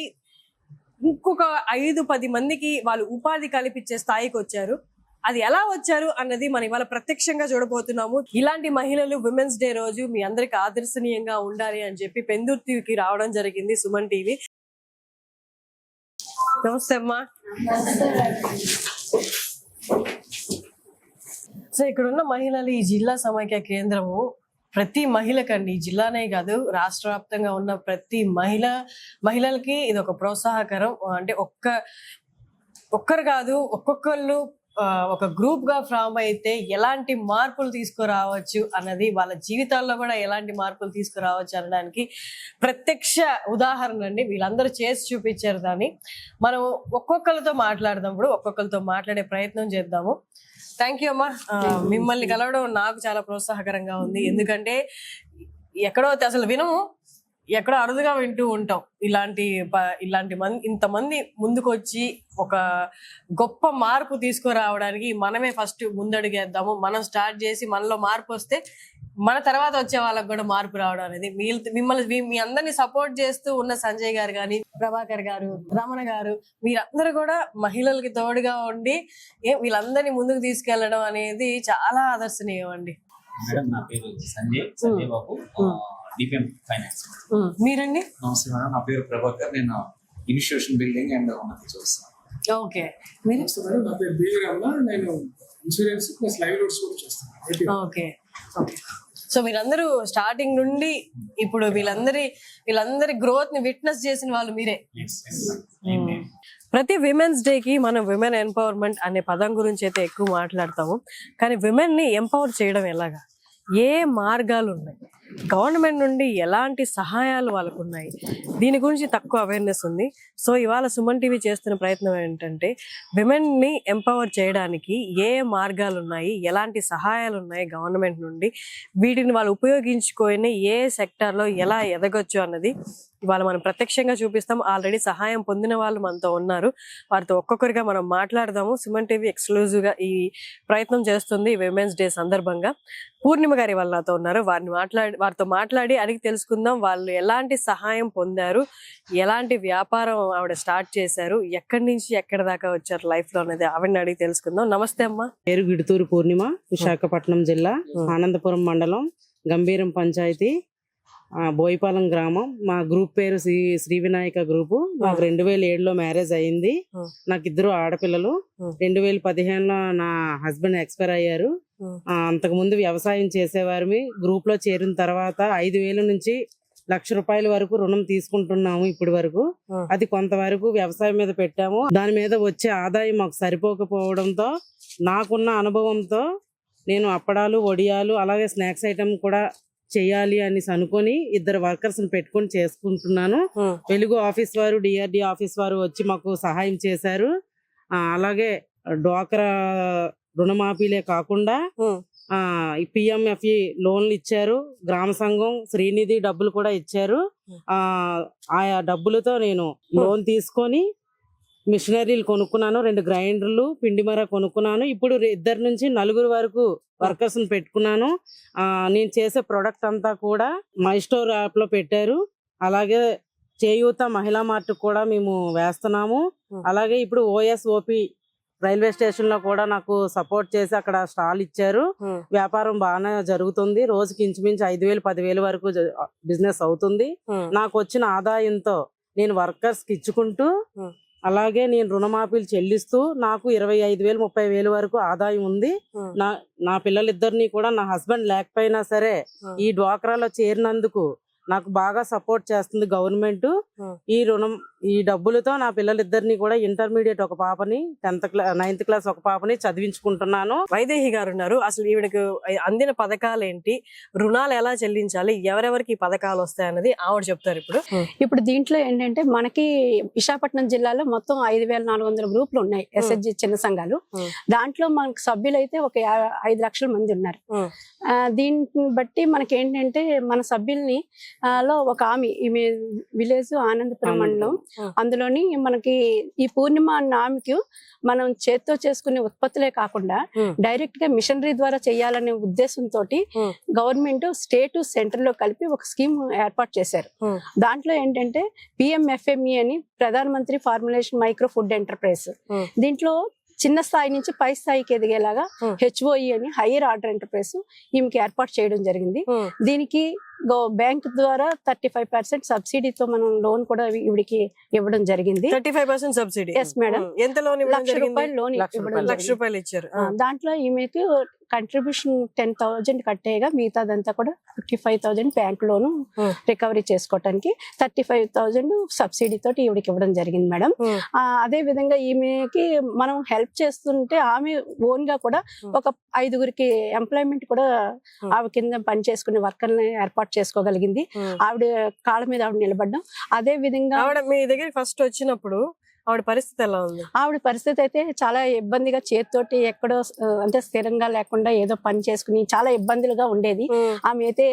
ఇంకొక 5-10 మందికి వాళ్ళు ఉపాధి కల్పించే స్థాయికి వచ్చారు. అది ఎలా వచ్చారు అన్నది మనం ఇవాళ ప్రత్యక్షంగా చూడబోతున్నాము. ఇలాంటి మహిళలు విమెన్స్ డే రోజు మీ అందరికి ఆదర్శనీయంగా ఉండాలి అని చెప్పి పెందుర్తికి రావడం జరిగింది సుమన్ టీవీ. నమస్తే అమ్మా. సో ఇక్కడ ఉన్న మహిళలు ఈ జిల్లా సమైక్య కేంద్రము ప్రతి మహిళకండి, ఈ జిల్లానే కాదు రాష్ట్ర వ్యాప్తంగా ఉన్న ప్రతి మహిళలకి ఇది ఒక ప్రోత్సాహకరం. అంటే ఒక్కరు కాదు, ఒక్కొక్కళ్ళు ఒక గ్రూప్ గా ఫామ్ అయితే ఎలాంటి మార్పులు తీసుకురావచ్చు అన్నది, వాళ్ళ జీవితాల్లో కూడా ఎలాంటి మార్పులు తీసుకురావచ్చు అనడానికి ప్రత్యక్ష ఉదాహరణ అండి. వీళ్ళందరూ చేసి చూపించారు. దాన్ని మనం ఒక్కొక్కరితో మాట్లాడే ప్రయత్నం చేద్దాము. థ్యాంక్ యూ అమ్మా. మిమ్మల్ని కలవడం నాకు చాలా ప్రోత్సాహకరంగా ఉంది. ఎందుకంటే ఎక్కడో అసలు వినము, ఎక్కడో అరుదుగా వింటూ ఉంటాం. ఇలాంటి ఇంతమంది ముందుకు వచ్చి ఒక గొప్ప మార్పు తీసుకురావడానికి మనమే ఫస్ట్ ముందడుగేద్దాము. మనం స్టార్ట్ చేసి మనలో మార్పు వస్తే మన తర్వాత వచ్చే వాళ్ళకి కూడా మార్పు రావడం అనేది. మీ అందరినీ సపోర్ట్ చేస్తూ ఉన్న సంజయ్ గారు కానీ, ప్రభాకర్ గారు, రమణ గారు, మీరందరూ కూడా మహిళలకి తోడుగా ఉండి వీళ్ళందరినీ ముందుకు తీసుకెళ్లడం అనేది చాలా ఆదర్శనీయం అండి. మేడం, నా పేరు సంజయ్ బాబు, డిపిఎం ఫైనాన్స్. మీరండి? నమస్తే మేడం, నా పేరు ప్రభాకర్, నేను ఇన్స్టిట్యూషన్ బిల్డింగ్ అండ్ ఉన్నతి చూస్తాను. ఓకే. మీరు? నా పేరు బీవీరమ్మ, నేను ఇన్సూరెన్స్ ప్లస్ లైవ్లీహుడ్స్ కూడా చేస్తాను. ఓకే. సో మీరందరూ స్టార్టింగ్ నుండి ఇప్పుడు వీళ్ళందరి గ్రోత్ ని విట్నెస్ చేసిన వాళ్ళు మీరే. ప్రతి విమెన్స్ డేకి మనం విమెన్ ఎంపవర్మెంట్ అనే పదం గురించి అయితే ఎక్కువ మాట్లాడతాము. కానీ విమెన్ ని ఎంపవర్ చేయడం ఎలాగా, ఏ మార్గాలు ఉన్నాయి, గవర్నమెంట్ నుండి ఎలాంటి సహాయాలు వాళ్ళకు ఉన్నాయి, దీని గురించి తక్కువ అవేర్నెస్ ఉంది. సో ఇవాళ సుమన్ టీవీ చేస్తున్న ప్రయత్నం ఏంటంటే విమెన్ ని ఎంపవర్ చేయడానికి ఏ మార్గాలు ఉన్నాయి, ఎలాంటి సహాయాలు ఉన్నాయి గవర్నమెంట్ నుండి, వీటిని వాళ్ళు ఉపయోగించుకొని ఏ సెక్టార్లో ఎలా ఎదగొచ్చు అన్నది ఇవాళ మనం ప్రత్యక్షంగా చూపిస్తాం. ఆల్రెడీ సహాయం పొందిన వాళ్ళు మనతో ఉన్నారు. వారితో ఒక్కొక్కరిగా మనం మాట్లాడదాము. సుమన్ టీవీ ఎక్స్క్లూజివ్ గా ఈ ప్రయత్నం చేస్తుంది విమెన్స్ డే సందర్భంగా. పూర్ణిమ గారి వాళ్ళతో ఉన్నారు. వారితో మాట్లాడి అడిగి తెలుసుకుందాం వాళ్ళు ఎలాంటి సహాయం పొందారు, ఎలాంటి వ్యాపారం ఆవిడ స్టార్ట్ చేశారు, ఎక్కడి నుంచి ఎక్కడి దాకా వచ్చారు లైఫ్ లో అనేది ఆవిడని అడిగి తెలుసుకుందాం. నమస్తే అమ్మా. పేరు గిడుతూరు పూర్ణిమ, విశాఖపట్నం జిల్లా, ఆనందపురం మండలం, గంభీరం పంచాయతీ, బోయిపాలెం గ్రామం. మా గ్రూప్ పేరు శ్రీ వినాయక గ్రూపు. నాకు 2007లో మ్యారేజ్ అయింది. నాకు 2 ఆడపిల్లలు. 2015లో నా హస్బెండ్ ఎక్స్పైర్ అయ్యారు. అంతకు ముందు వ్యవసాయం చేసేవారిని. గ్రూప్ లో చేరిన తర్వాత 5,000 నుంచి 1,00,000 రూపాయల వరకు రుణం తీసుకుంటున్నాము ఇప్పటి వరకు. అది కొంతవరకు వ్యవసాయం మీద పెట్టాము. దాని మీద వచ్చే ఆదాయం మాకు సరిపోకపోవడంతో నాకున్న అనుభవంతో నేను అప్పడాలు, వడియాలు, అలాగే స్నాక్స్ ఐటమ్ కూడా చెయ్యాలి అని అనుకొని 2 వర్కర్స్ పెట్టుకొని చేసుకుంటున్నాను. వెలుగు ఆఫీస్ వారు, డిఆర్డి ఆఫీస్ వారు వచ్చి మాకు సహాయం చేశారు. అలాగే డ్వాక్రా రుణమాఫీలే కాకుండా పిఎంఎఫ్ఈ లోన్లు ఇచ్చారు. గ్రామ సంఘం, శ్రీనిధి డబ్బులు కూడా ఇచ్చారు. ఆయా డబ్బులతో నేను లోన్ తీసుకొని మిషనరీలు కొనుక్కున్నాను. 2 గ్రైండర్లు, పిండిమర కొనుక్కున్నాను. ఇప్పుడు 2 నుంచి 4 వరకు వర్కర్స్ పెట్టుకున్నాను. నేను చేసే ప్రొడక్ట్ అంతా కూడా మై స్టోర్ యాప్ లో పెట్టారు. అలాగే చేయూత మహిళా మార్ట్ కూడా మేము వేస్తున్నాము. అలాగే ఇప్పుడు ఓఎస్ఓపి రైల్వే స్టేషన్ లో కూడా నాకు సపోర్ట్ చేసి అక్కడ స్టాల్ ఇచ్చారు. వ్యాపారం బాగానే జరుగుతుంది. రోజుకి ఇంచుమించు 5,000-10,000 వరకు బిజినెస్ అవుతుంది. నాకు వచ్చిన ఆదాయంతో నేను వర్కర్స్ కి ఇచ్చుకుంటూ, అలాగే నేను రుణమాఫీలు చెల్లిస్తూ నాకు 25,000-30,000 వరకు ఆదాయం ఉంది. నా పిల్లలిద్దరిని కూడా నా హస్బెండ్ లేకపోయినా సరే ఈ డ్వాక్రాలో చేరినందుకు నాకు బాగా సపోర్ట్ చేస్తుంది గవర్నమెంట్. ఈ డబ్బులతో నా పిల్లలిద్దరిని కూడా ఇంటర్మీడియట్ ఒక పాపని, 9th క్లాస్ ఒక పాపని చదివించుకుంటున్నాను. వైదేహి గారు ఉన్నారు. అసలు ఈవిడకు అందిన పథకాలు ఏంటి, రుణాలు ఎలా చెల్లించాలి, ఎవరెవరికి ఈ పథకాలు వస్తాయి అన్నది ఆవిడ చెప్తారు. ఇప్పుడు దీంట్లో ఏంటంటే మనకి విశాఖపట్నం జిల్లాలో మొత్తం 5,400 గ్రూపులు ఉన్నాయి, ఎస్హెచ్జి చిన్న సంఘాలు. దాంట్లో మనకు సభ్యులు అయితే ఒక 5 లక్షల మంది ఉన్నారు. దీన్ని బట్టి మనకి ఏంటంటే మన సభ్యుల్ని లో ఒక ఆమె, ఈమె విలేజ్ ఆనందపురం మండలం, అందులోని మనకి ఈ పూర్ణిమ అన్న ఆమెకు మనం చేత్తో చేసుకునే ఉత్పత్తులే కాకుండా డైరెక్ట్ గా మిషనరీ ద్వారా చేయాలనే ఉద్దేశంతో గవర్నమెంట్ స్టేట్ సెంటర్ లో కలిపి ఒక స్కీమ్ ఏర్పాటు చేశారు. దాంట్లో ఏంటంటే PMFME అని Pradhan Mantri formulation micro food enterprise. దీంట్లో చిన్న స్థాయి నుంచి పై స్థాయికి ఎదిగేలాగా HOE అని హైయర్ ఆర్డర్ ఎంటర్ప్రైజ్ ఈమెకి ఏర్పాటు చేయడం జరిగింది. దీనికి బ్యాంక్ ద్వారా 35% సబ్సిడీతో మనం లోన్ కూడా ఇవిడికి ఇవ్వడం జరిగింది. 35% సబ్సిడీ. Yes madam. ఎంత లోన్? ₹1,00,000 లోన్ ₹1,00,000 ఇచ్చారు. దాంట్లో ఈమెకి కంట్రిబ్యూషన్ 10,000 కట్టేగా మిగతాదంతా కూడా 55,000 బ్యాంక్ లోను రికవరీ చేసుకోవటానికి 35,000 సబ్సిడీ తోటి ఈవిడికి ఇవ్వడం జరిగింది మేడం. అదే విధంగా ఈమెకి మనం హెల్ప్ చేస్తుంటే ఆమె ఓన్ గా కూడా ఒక 5గురికి ఎంప్లాయ్మెంట్ కూడా ఆమె కింద పని చేసుకునే వర్కర్ని ఏర్పాటు చేసుకోగలిగింది. ఆవిడ కాళ్ళ మీద ఆవిడ నిలబడ్డం. అదే విధంగా ఆవిడ మీ దగ్గర ఫస్ట్ వచ్చినప్పుడు ఆవిడ పరిస్థితి ఎలా ఉంది? ఆవిడ పరిస్థితి అయితే చాలా ఇబ్బందిగా, చేతితోటి ఎక్కడో అంటే స్థిరంగా లేకుండా ఏదో పని చేసుకుని చాలా ఇబ్బందులుగా ఉండేది. ఆమె అయితే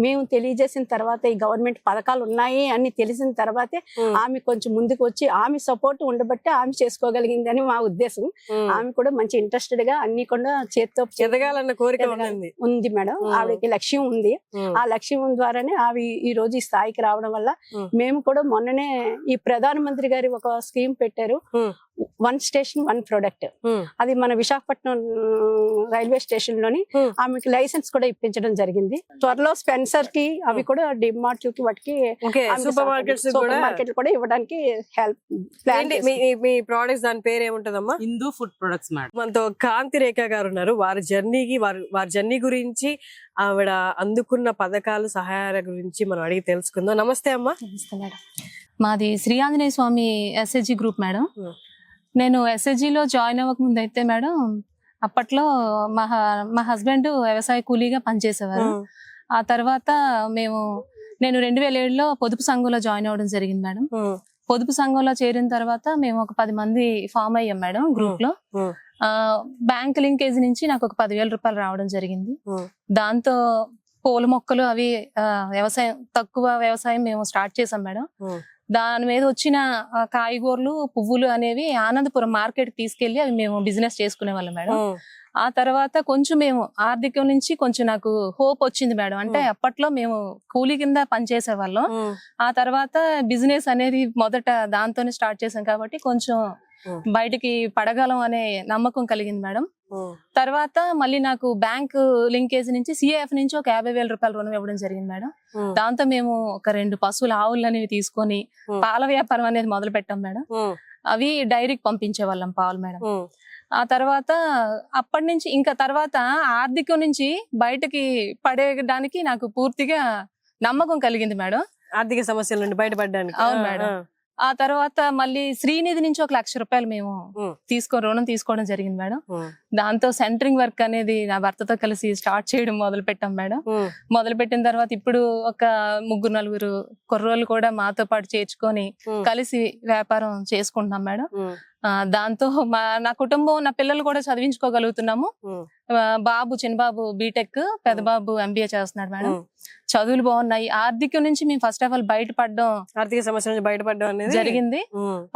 మేము తెలియజేసిన తర్వాత ఈ గవర్నమెంట్ పథకాలు ఉన్నాయి అని తెలిసిన తర్వాతే ఆమె కొంచెం ముందుకు వచ్చి ఆమె సపోర్ట్ ఉండబట్టి ఆమె చేసుకోగలిగింది అని మా ఉద్దేశం. ఆమె కూడా మంచి ఇంట్రెస్టెడ్ గా అన్ని కూడా చేత్తో ఎదగాలన్న కోరిక ఉంది మేడం. ఆవిడకి లక్ష్యం ఉంది. ఆ లక్ష్యం ద్వారానే ఆమె ఈ రోజు ఈ స్థాయికి రావడం వల్ల మేము కూడా మొన్ననే ఈ ప్రధానమంత్రి గారి ఒక స్కీమ్ పెట్టారు, 1 స్టేషన్ 1 ప్రొడక్ట్. అది మన విశాఖపట్నం రైల్వే స్టేషన్ లోని ఆమెకి లైసెన్స్ కూడా ఇప్పించడం జరిగింది. త్వరలో స్పెన్సర్ కి అవి కూడా డిమార్ట్ కి వాటికి సూపర్ మార్కెట్ కూడా ఇవ్వడానికి హెల్ప్ ప్లాన్. మీ ప్రొడక్ట్స్ దాని పేరు ఏముంటదమ్మా? Hindu food products madam. మనతో కాంతి రేఖ గారు ఉన్నారు. వారి జర్నీ గురించి, ఆవిడ అందుకున్న పథకాలు సహాయాల గురించి మనం అడిగి తెలుసుకుందాం. నమస్తే అమ్మా. మాది శ్రీ ఆంజనేయ స్వామి SHG గ్రూప్ మేడం. నేను SHG లో జాయిన్ అవ్వక ముందు అయితే మేడం, అప్పట్లో మా హస్బెండ్ వ్యవసాయ కూలీగా పనిచేసేవారు. ఆ తర్వాత నేను 2007లో పొదుపు సంఘంలో జాయిన్ అవ్వడం జరిగింది మేడం. పొదుపు సంఘంలో చేరిన తర్వాత మేము ఒక 10 మంది ఫామ్ అయ్యాం మేడం గ్రూప్ లో. బ్యాంక్ లింకేజ్ నుంచి నాకు ఒక ₹10,000 రావడం జరిగింది. దాంతో పూల మొక్కలు అవి తక్కువ వ్యవసాయం మేము స్టార్ట్ చేసాం మేడం. దాని మీద వచ్చిన కాయగూరలు, పువ్వులు అనేవి ఆనందపురం మార్కెట్ తీసుకెళ్లి అవి మేము బిజినెస్ చేసుకునే వాళ్ళం మేడం. ఆ తర్వాత కొంచెం మేము ఆర్థికం నుంచి కొంచెం నాకు హోప్ వచ్చింది మేడం. అంటే అప్పట్లో మేము కూలీ కింద పనిచేసే వాళ్ళం. ఆ తర్వాత బిజినెస్ అనేది మొదట దాంతోనే స్టార్ట్ చేసాం కాబట్టి కొంచెం బయటికి పడగలం అనే నమ్మకం కలిగింది మేడం. తర్వాత మళ్ళీ నాకు బ్యాంక్ లింకేజ్ నుంచి CIF నుంచి ఒక ₹50,000 రుణం ఇవ్వడం జరిగింది మేడం. దాంతో మేము ఒక 2 పశువుల ఆవులు అనేవి తీసుకొని పాల వ్యాపారం అనేది మొదలు పెట్టాం మేడం. అవి డైరీకి పంపించే వాళ్ళం పాలు మేడం. ఆ తర్వాత అప్పటి నుంచి ఇంకా తర్వాత ఆర్థికం నుంచి బయటకి పడేయడానికి నాకు పూర్తిగా నమ్మకం కలిగింది మేడం. ఆర్థిక సమస్యల నుండి బయటపడడానికి. అవును మేడం. ఆ తర్వాత మళ్ళీ శ్రీనిధి నుంచి ఒక ₹1,00,000 మేము రుణం తీసుకోవడం జరిగింది మేడం. దాంతో సెంటరింగ్ వర్క్ అనేది నా భర్తతో కలిసి స్టార్ట్ చేయడం మొదలు పెట్టాం మేడం. మొదలు పెట్టిన తర్వాత ఇప్పుడు ఒక 3-4 కుర్రోళ్ళు కూడా మాతో పాటు చేర్చుకొని కలిసి వ్యాపారం చేసుకుంటున్నాం మేడం. దాంతో నా కుటుంబం, నా పిల్లలు కూడా చదివించుకోగలుగుతున్నాము. చిన్న బాబు బీటెక్, పెద్ద బాబు MBA చేస్తున్నాడు మేడం. చదువులు బాగున్నాయి. ఆర్థికం నుంచి మేము ఫస్ట్ ఆఫ్ ఆల్ ఆర్థిక సమస్య నుంచి బయటపడడం అనేది జరిగింది.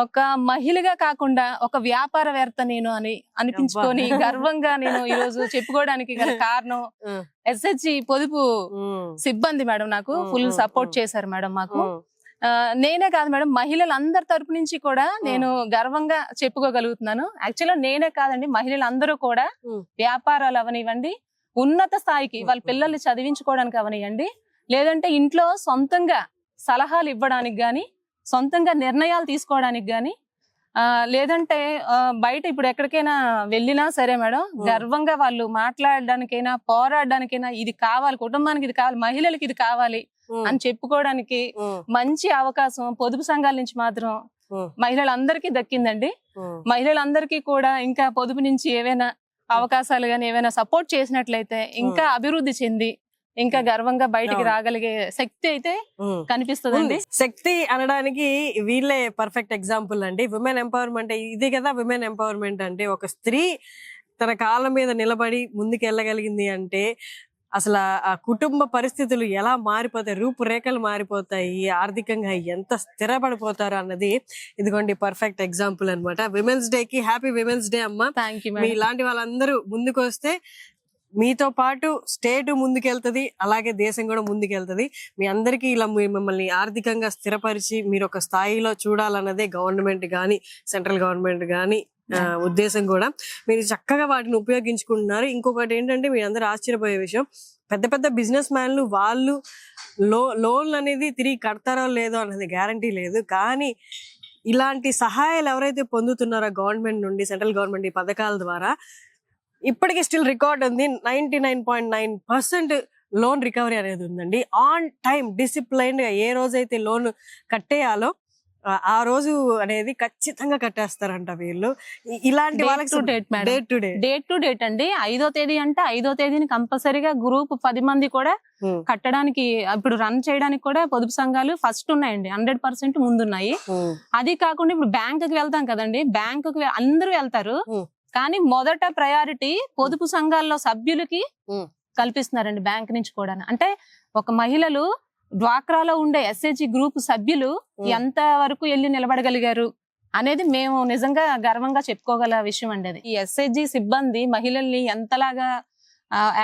ఒక మహిళగా కాకుండా ఒక వ్యాపారవేత్త నేను అనిపించుకొని గర్వంగా నేను ఈ రోజు చెప్పుకోవడానికి గల కారణం SHG పొదుపు సిబ్బంది మేడం. నాకు ఫుల్ సపోర్ట్ చేశారు మేడం. మాకు నేనే కాదు మేడం, మహిళలందరి తరపు నుంచి కూడా నేను గర్వంగా చెప్పుకోగలుగుతున్నాను. యాక్చువల్గా నేనే కాదండి, మహిళలందరూ కూడా వ్యాపారాలు అవనివ్వండి, ఉన్నత స్థాయికి వాళ్ళ పిల్లల్ని చదివించుకోవడానికి అవనివ్వండి, లేదంటే ఇంట్లో సొంతంగా సలహాలు ఇవ్వడానికి గాని, సొంతంగా నిర్ణయాలు తీసుకోవడానికి గాని, లేదంటే బయట ఇప్పుడు ఎక్కడికైనా వెళ్ళినా సరే మేడం, గర్వంగా వాళ్ళు మాట్లాడడానికైనా పోరాడడానికైనా ఇది కావాలి, కుటుంబానికి ఇది కావాలి, మహిళలకి ఇది కావాలి అని చెప్పుకోవడానికి మంచి అవకాశం పొదుపు సంఘాల నుంచి మాత్రం మహిళలందరికీ దక్కిందండి. మహిళలందరికీ కూడా ఇంకా పొదుపు నుంచి ఏవైనా అవకాశాలు గాని ఏవైనా సపోర్ట్ చేసినట్లయితే ఇంకా అభివృద్ధి చెంది ఇంకా గర్వంగా బయటికి రాగలిగే శక్తి అయితే కనిపిస్తుందండి. శక్తి అనడానికి వీళ్ళే పర్ఫెక్ట్ ఎగ్జాంపుల్ అండి. విమెన్ ఎంపవర్మెంట్ ఇది కదా. విమెన్ ఎంపవర్మెంట్ అంటే ఒక స్త్రీ తన కాళ్ళ మీద నిలబడి ముందుకు వెళ్ళగలిగింది అంటే అసలు ఆ కుటుంబ పరిస్థితులు ఎలా మారిపోతాయి, రూపురేఖలు మారిపోతాయి, ఆర్థికంగా ఎంత స్థిరపడిపోతారు అన్నది ఇదిగోండి పర్ఫెక్ట్ ఎగ్జాంపుల్ అన్నమాట. విమెన్స్ డే కి హ్యాపీ విమెన్స్ డే అమ్మ. Thank you me madam. ఇలాంటి వాళ్ళందరూ ముందుకు వస్తే మీతో పాటు స్టేట్ ముందుకెళ్తది, అలాగే దేశం కూడా ముందుకెళ్తది. మీ అందరికీ ఇలా మిమ్మల్ని ఆర్థికంగా స్థిరపరిచి మీరు ఒక స్థాయిలో చూడాలన్నదే గవర్నమెంట్ కానీ సెంట్రల్ గవర్నమెంట్ కానీ ఉద్దేశం కూడా. మీరు చక్కగా వాటిని ఉపయోగించుకుంటున్నారు. ఇంకొకటి ఏంటంటే మీ అందరూ ఆశ్చర్యపోయే విషయం, పెద్ద పెద్ద బిజినెస్ మ్యాన్లు వాళ్ళు లోన్లు అనేది తిరిగి కడతారో లేదో అన్నది గ్యారంటీ లేదు. కానీ ఇలాంటి సహాయాలు ఎవరైతే పొందుతున్నారో గవర్నమెంట్ నుండి, సెంట్రల్ గవర్నమెంట్ ఈ పథకాల ద్వారా, ఇప్పటికీ స్టిల్ రికార్డ్ ఉంది 99.9% లోన్ రికవరీ అనేది ఉందండి. ఆన్ టైం డిసిప్లైన్ గా ఏ రోజైతే లోన్ కట్టేయాలో ఆ రోజు అనేది ఖచ్చితంగా కట్టేస్తారంట వీళ్ళు. ఇలాంటి వాళ్ళకి డేట్ టు డేట్ అండి. 5వ తేదీ అంటే 5వ తేదీని కంపల్సరీగా గ్రూప్ 10 మంది కూడా కట్టడానికి, ఇప్పుడు రన్ చేయడానికి కూడా పొదుపు సంఘాలు ఫస్ట్ ఉన్నాయండి, 100% ముందున్నాయి. అది కాకుండా ఇప్పుడు బ్యాంకుకి వెళ్తాం కదండి, బ్యాంకుకి అందరూ వెళ్తారు, కానీ మొదట ప్రయారిటీ పొదుపు సంఘాల్లో సభ్యులకి కల్పిస్తున్నారండి బ్యాంక్ నుంచి కూడా. అంటే ఒక మహిళలు డ్వాక్రాలో ఉండే ఎస్హెచ్జి గ్రూప్ సభ్యులు ఎంత వరకు వెళ్ళి నిలబడగలిగారు అనేది మేము నిజంగా గర్వంగా చెప్పుకోగల విషయం అండి. అది ఈ ఎస్హెచ్జి సిబ్బంది మహిళల్ని ఎంతలాగా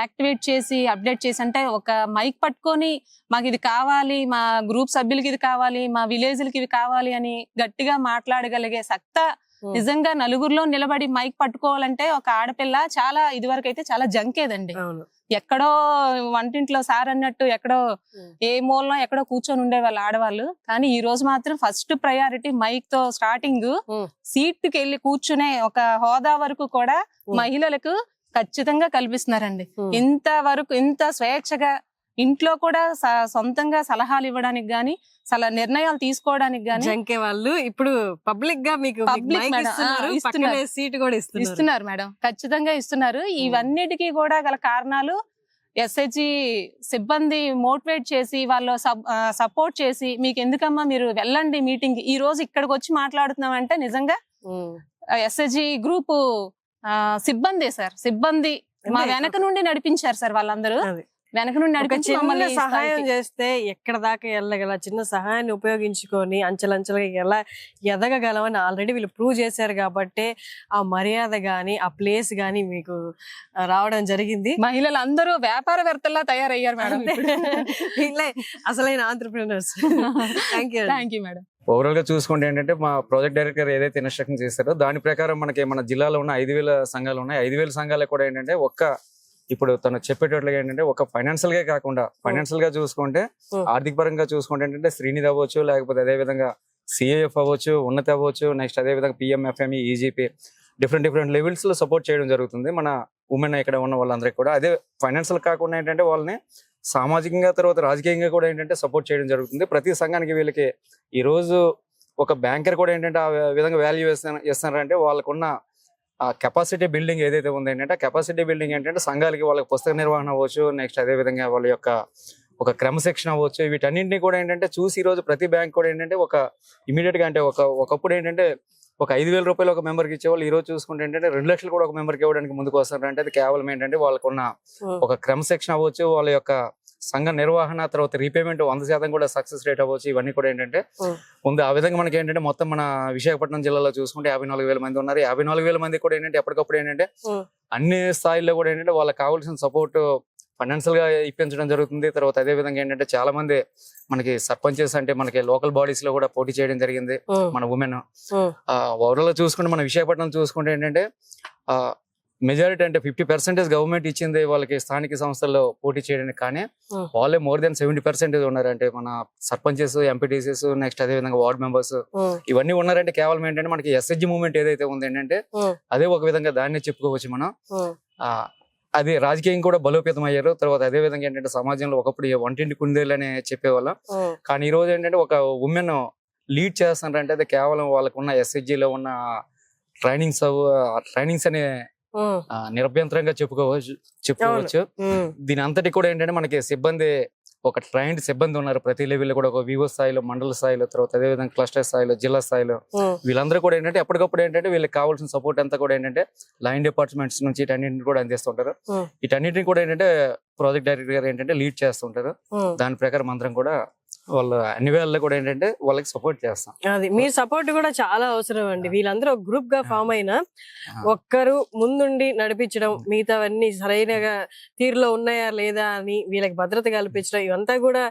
యాక్టివేట్ చేసి అప్డేట్ చేసి, అంటే ఒక మైక్ పట్టుకొని మాకు ఇది కావాలి, మా గ్రూప్ సభ్యులకి ఇది కావాలి, మా విలేజ్లకి ఇవి కావాలి అని గట్టిగా మాట్లాడగలిగే సత్తా నిజంగా నలుగురిలో నిలబడి మైక్ పట్టుకోవాలంటే ఒక ఆడపిల్ల చాలా ఇదివరకు అయితే చాలా జంకేదండి. ఎక్కడో వంటింట్లో సార్ అన్నట్టు ఎక్కడో ఏ మూలలో ఎక్కడో కూర్చొని ఉండేవాళ్ళు ఆడవాళ్ళు. కానీ ఈ రోజు మాత్రం ఫస్ట్ ప్రయారిటీ మైక్ తో స్టార్టింగ్ సీట్ కి వెళ్ళి కూర్చునే ఒక హోదా వరకు కూడా మహిళలకు ఖచ్చితంగా కల్పిస్తున్నారండి. ఇంత వరకు ఇంత స్వేచ్ఛగా ఇంట్లో కూడా సొంతంగా సలహాలు ఇవ్వడానికి గానీ, నిర్ణయాలు తీసుకోవడానికి గానీ జంకే వాళ్ళు ఇప్పుడు పబ్లిక్ గా మీకు సీట్ కూడా ఇస్తున్నారు మేడం, ఖచ్చితంగా ఇస్తున్నారు. ఇవన్నిటికీ కూడా గల కారణాలు ఎస్హెచ్జి సిబ్బంది మోటివేట్ చేసి, వాళ్ళు సపోర్ట్ చేసి, మీకు ఎందుకమ్మా మీరు వెళ్ళండి మీటింగ్, ఈ రోజు ఇక్కడికి వచ్చి మాట్లాడుతున్నాం అంటే నిజంగా ఎస్హెచ్జి గ్రూప్ సిబ్బంది సార్, సిబ్బంది మా వెనక నుండి నడిపించారు సార్. వాళ్ళందరూ వెనక నుండి నడిపించి సహాయం చేస్తే ఎక్కడ దాకా వెళ్ళగల, చిన్న సహాయాన్ని ఉపయోగించుకొని అంచెలంచెలుగా ఎలా ఎదగగలమని ఆల్రెడీ వీళ్ళు ప్రూవ్ చేశారు. కాబట్టి ఆ మర్యాద గాని ఆ ప్లేస్ గాని మీకు రావడం జరిగింది. మహిళలు అందరూ వ్యాపారవేత్తల్లా తయారయ్యారు మేడం. వీళ్ళే అసలైన entrepreneurs. Thank you madam. Overall గా చూసుకుంటే ఏంటంటే మా ప్రాజెక్ట్ డైరెక్టర్ ఏదైతే ఇన్స్ట్రక్షన్ చేస్తారో దాని ప్రకారం మనకి మన జిల్లాలో ఉన్న 5,000 సంఘాలు ఉన్నాయి. 5,000 సంఘాలు కూడా ఏంటంటే ఇప్పుడు తను చెప్పేటట్లుగా ఏంటంటే ఒక ఫైనాన్షియల్ గా కాకుండా, ఫైనాన్షియల్ గా చూసుకుంటే ఆర్థిక పరంగా చూసుకుంటే ఏంటంటే శ్రీనిధి అవ్వచ్చు, లేకపోతే అదే విధంగా సిఐఎఫ్ అవ్వచ్చు, ఉన్నతి అవ్వచ్చు, నెక్స్ట్ అదే విధంగా పిఎంఎఫ్ఎంఈ, ఈజీపీ, డిఫరెంట్ లెవెల్స్ లో సపోర్ట్ చేయడం జరుగుతుంది మన ఉమెన్ ఇక్కడ ఉన్న వాళ్ళందరికీ కూడా. అదే ఫైనాన్షియల్ కాకుండా ఏంటంటే వాళ్ళని సామాజికంగా తర్వాత రాజకీయంగా కూడా ఏంటంటే సపోర్ట్ చేయడం జరుగుతుంది. ప్రతి సంఘానికి వీళ్ళకి ఈ రోజు ఒక బ్యాంకర్ కూడా ఏంటంటే ఆ విధంగా వాల్యూ ఇస్తున్నారంటే వాళ్ళకున్న ఆ కెపాసిటీ బిల్డింగ్ ఏదైతే ఉంది ఏంటంటే, కెపాసిటీ బిల్డింగ్ ఏంటంటే సంఘాలకి వాళ్ళకి పుస్తక నిర్వహణ అవ్వచ్చు, నెక్స్ట్ అదే విధంగా వాళ్ళ యొక్క ఒక క్రమశిక్షణ అవ్వచ్చు, వీటన్నింటినీ కూడా ఏంటంటే చూసి ఈ రోజు ప్రతి బ్యాంక్ కూడా ఏంటంటే ఒక ఇమీడియట్ గా, అంటే ఒకప్పుడు ఏంటంటే ఒక 5,000 రూపాయలు ఒక మెంబర్కి ఇచ్చేవాళ్ళు, ఈ రోజు చూసుకుంటే ఏంటంటే 2 లక్షలు కూడా ఒక మెంబర్కి ఇవ్వడానికి ముందుకు వస్తారు. అంటే అది కేవలం ఏంటంటే వాళ్ళకున్న ఒక క్రమశిక్షణ అవ్వచ్చు, వాళ్ళ యొక్క సంఘ నిర్వహణ, తర్వాత రీపేమెంట్ 100% కూడా సక్సెస్ రేట్ అవ్వచ్చు. ఇవన్నీ కూడా ఏంటంటే ఉంది. ఆ విధంగా మనకి ఏంటంటే మొత్తం మన విశాఖపట్నం జిల్లాలో చూసుకుంటే 54,000 మంది ఉన్నారు. 54,000 మంది కూడా ఏంటంటే ఎప్పటికప్పుడు ఏంటంటే అన్ని స్థాయిల్లో కూడా ఏంటంటే వాళ్ళకి కావాల్సిన సపోర్ట్ ఫైనాన్షియల్ గా ఇప్పించడం జరుగుతుంది. తర్వాత అదే విధంగా ఏంటంటే చాలా మంది మనకి సర్పంచెస్ అంటే మనకి లోకల్ బాడీస్ లో కూడా పోటీ చేయడం జరిగింది మన ఉమెన్. ఓవరాల్ చూసుకుంటే మన విశాఖపట్నం చూసుకుంటే ఏంటంటే మెజారిటీ అంటే 50% గవర్నమెంట్ ఇచ్చింది వాళ్ళకి స్థానిక సంస్థల్లో పోటీ చేయడానికి, కానీ వాళ్ళే మోర్ దెన్ 70% ఉన్నారు. అంటే మన సర్పంచెస్, ఎంపీటీసీస్, నెక్స్ట్ అదే విధంగా వార్డ్ మెంబర్స్ ఇవన్నీ ఉన్నారంటే కేవలం ఏంటంటే మనకి ఎస్హెచ్జి మూవ్మెంట్ ఏదైతే ఉంది ఏంటంటే అదే ఒక విధంగా దాన్ని చెప్పుకోవచ్చు మనం. అది రాజకీయం కూడా బలోపేతం అయ్యారు. తర్వాత అదే విధంగా ఏంటంటే సమాజంలో ఒకప్పుడు వంటింటి కుందేలు అని చెప్పేవాళ్ళం, కానీ ఈ రోజు ఏంటంటే ఒక ఉమెన్ లీడ్ చేస్తున్నారంటే అది కేవలం వాళ్ళకు ఉన్న ఎస్హెచ్జిలో ఉన్న ట్రైనింగ్స్ అనే నిరభ్యంతరంగా చెప్పుకోవచ్చు. దీని అంతటి కూడా ఏంటంటే మనకి సిబ్బంది ఒక ట్రైన్డ్ సిబ్బంది ఉన్నారు ప్రతి లెవెల్ కూడా, ఒక వివో స్థాయిలో, మండల స్థాయిలో, తర్వాత అదేవిధంగా క్లస్టర్ స్థాయిలో, జిల్లా స్థాయిలో వీళ్ళందరూ కూడా ఏంటంటే ఎప్పటికప్పుడు ఏంటంటే వీళ్ళకి కావాల్సిన సపోర్ట్ అంతా కూడా ఏంటంటే లైన్ డిపార్ట్మెంట్స్ నుంచి వీటన్నింటిని కూడా అందిస్తుంటారు. వీటన్నింటిని కూడా ఏంటంటే ప్రాజెక్ట్ డైరెక్టర్ గారు ఏంటంటే లీడ్ చేస్తుంటారు. దాని ప్రకారం అందరం కూడా వాళ్ళు అన్ని వేళల్లో కూడా ఏంటంటే వాళ్ళకి సపోర్ట్ చేస్తాం. అది మీ సపోర్ట్ కూడా చాలా అవసరం అండి. వీళ్ళందరూ ఒక గ్రూప్ గా ఫామ్ అయినా ఒక్కరు ముందుండి నడిపించడం, మిగతావన్నీ సరైన తీరులో ఉన్నాయా లేదా అని వీళ్ళకి భద్రత కల్పించడం, ఇవంతా కూడా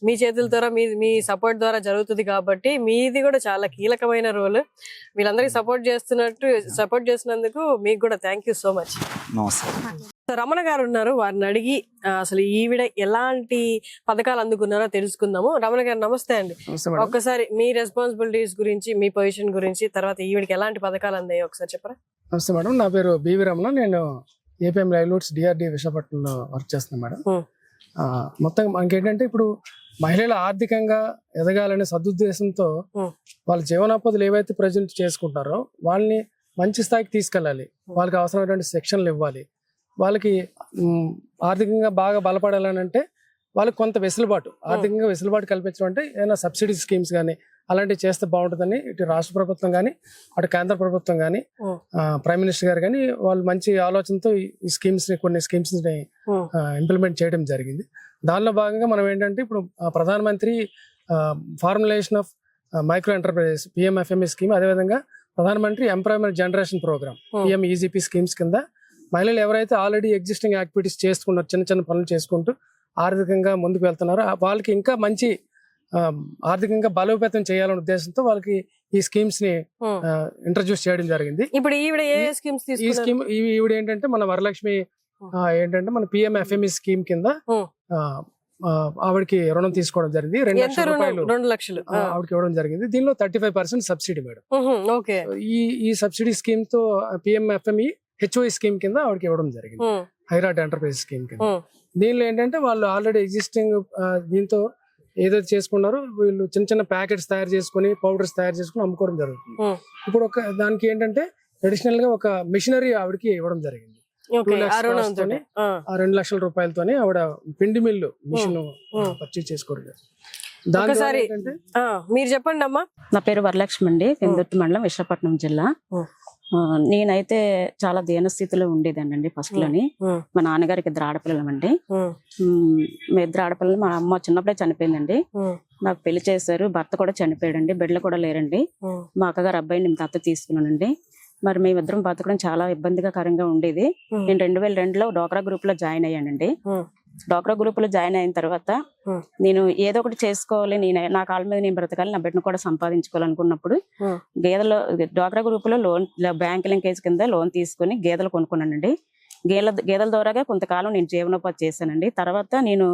మీ చేతుల ద్వారా మీ సపోర్ట్ ద్వారా జరుగుతుంది. కాబట్టి మీది కూడా చాలా కీలకమైన రోల్. వీళ్ళందరికీ సపోర్ట్ చేస్తున్నందుకు మీకు కూడా థ్యాంక్ యూ సో మచ్. నమస్తే. రమణ గారు ఉన్నారు, వారిని అడిగి అసలు ఈవిడ ఎలాంటి పథకాలు అందుకున్నారో తెలుసుకుందాము. రమణ గారు నమస్తే అండి. ఒక్కసారి మీ రెస్పాన్సిబిలిటీస్ గురించి, మీ పొజిషన్ గురించి, తర్వాత ఈవిడికి ఎలాంటి పథకాలు అందాయో ఒకసారి చెప్పరా? నమస్తే మేడం, నా పేరు బివి రమణ. నేను ఏపీఎం లైవ్లీవుడ్స్ డిఆర్డి విశాఖపట్నంలో వర్క్ చేస్తున్నాను మేడం. మొత్తం మనకేంటంటే ఇప్పుడు మహిళలు ఆర్థికంగా ఎదగాలనే సదుద్దేశంతో వాళ్ళ జీవనోపాధులు ఏవైతే ప్రజెంట్ చేసుకుంటారో వాళ్ళని మంచి స్థాయికి తీసుకెళ్ళాలి. వాళ్ళకి అవసరమైనటువంటి శిక్షణలు ఇవ్వాలి. వాళ్ళకి ఆర్థికంగా బాగా బలపడాలని అంటే వాళ్ళకి కొంత ఆర్థికంగా వెసులుబాటు కల్పించడం అంటే ఏదైనా సబ్సిడీ స్కీమ్స్ కానీ అలాంటివి చేస్తే బాగుంటుందని ఇటు రాష్ట్ర ప్రభుత్వం కానీ అటు కేంద్ర ప్రభుత్వం కానీ ప్రైమ్ మినిస్టర్ గారు కానీ వాళ్ళు మంచి ఆలోచనతో ఈ కొన్ని స్కీమ్స్ ని ఇంప్లిమెంట్ చేయడం జరిగింది. దానిలో భాగంగా మనం ఏంటంటే ఇప్పుడు Pradhan Mantri formulation of micro enterprises PMFME scheme, అదేవిధంగా Pradhan Mantri employment generation programme PMEGP schemes కింద మహిళలు ఎవరైతే ఆల్రెడీ ఎగ్జిస్టింగ్ యాక్టివిటీస్ చేసుకున్నారు, చిన్న చిన్న పనులు చేసుకుంటూ ఆర్థికంగా ముందుకు వెళ్తున్నారో వాళ్ళకి ఇంకా మంచి ఆర్థికంగా బలోపేతం చేయాలనే ఉద్దేశంతో వాళ్ళకి ఈ స్కీమ్స్ ని ఇంట్రడ్యూస్ చేయడం జరిగింది. ఇప్పుడు ఈ స్కీమ్ ఈవిడ ఏంటంటే మన వరలక్ష్మి ఏంటంటే మన పిఎంఎఫ్ఎంఈ స్కీమ్ కింద ఆవిడకి రుణం తీసుకోవడం జరిగింది. 2 లక్షలు ఆవిడకి ఇవ్వడం జరిగింది. దీనిలో 35% సబ్సిడీ మేడం. ఈ సబ్సిడీ స్కీమ్ తో పిఎంఎఫ్ఎంఈ హెచ్ఓఈ స్కీమ్ కింద ఆవిడకి ఇవ్వడం జరిగింది, హైరాట్ ఎంటర్ప్రైజ్ స్కీమ్ కింద. దీనిలో ఏంటంటే వాళ్ళు ఆల్రెడీ ఎగ్జిస్టింగ్ దీంతో ఏదైతే చేసుకున్నారో వీళ్ళు చిన్న చిన్న ప్యాకెట్స్ తయారు చేసుకుని, పౌడర్స్ తయారు చేసుకుని అమ్ముకోవడం జరుగుతుంది. ఇప్పుడు దానికి ఏంటంటే అడిషనల్ గా ఒక మిషనరీ ఆవిడకి ఇవ్వడం జరిగింది. 2 లక్షల రూపాయలతోనే ఆవిడ పిండి మిల్లు మిషన్ పర్చేజ్ చేసుకోవడం. మీరు చెప్పండి అమ్మా. నా పేరు వరలక్ష్మి అండి, పెందుర్తి మండలం, విశాఖపట్నం జిల్లా. నేనైతే చాలా దీనస్థితిలో ఉండేదానండి ఫస్ట్ లోని. మా నాన్నగారికి 2 ఆడపిల్లలండి. మా 2 ఆడపిల్లలు, మా అమ్మ చిన్నప్పుడే చనిపోయిందండి. నాకు పెళ్లి చేశారు, భర్త కూడా చనిపోయాడండి, బిడ్డలు కూడా లేరండి. మా అక్కగారు అబ్బాయిని నేను దత్తత తీసుకున్నానండి. మరి మేమిద్దరం బతకడం చాలా ఇబ్బందికరంగా ఉండేది. నేను 2002లో డోక్రా గ్రూప్ లో జాయిన్ అయ్యానండి. డోక్రా గ్రూప్ లో జాయిన్ అయిన తర్వాత నేను ఏదో ఒకటి చేసుకోవాలి, నా కాళ్ళ మీద నేను బ్రతకాలి, నా బిడ్డను కూడా సంపాదించుకోవాలనుకున్నప్పుడు డోక్రా గ్రూప్ లో లోన్, బ్యాంక్ లింకేజ్ కింద లోన్ తీసుకుని గేదెలు కొనుక్కున్నానండి. గేదెల ద్వారాగా కొంతకాలం నేను జీవనోపాధి చేశానండి. తర్వాత నేను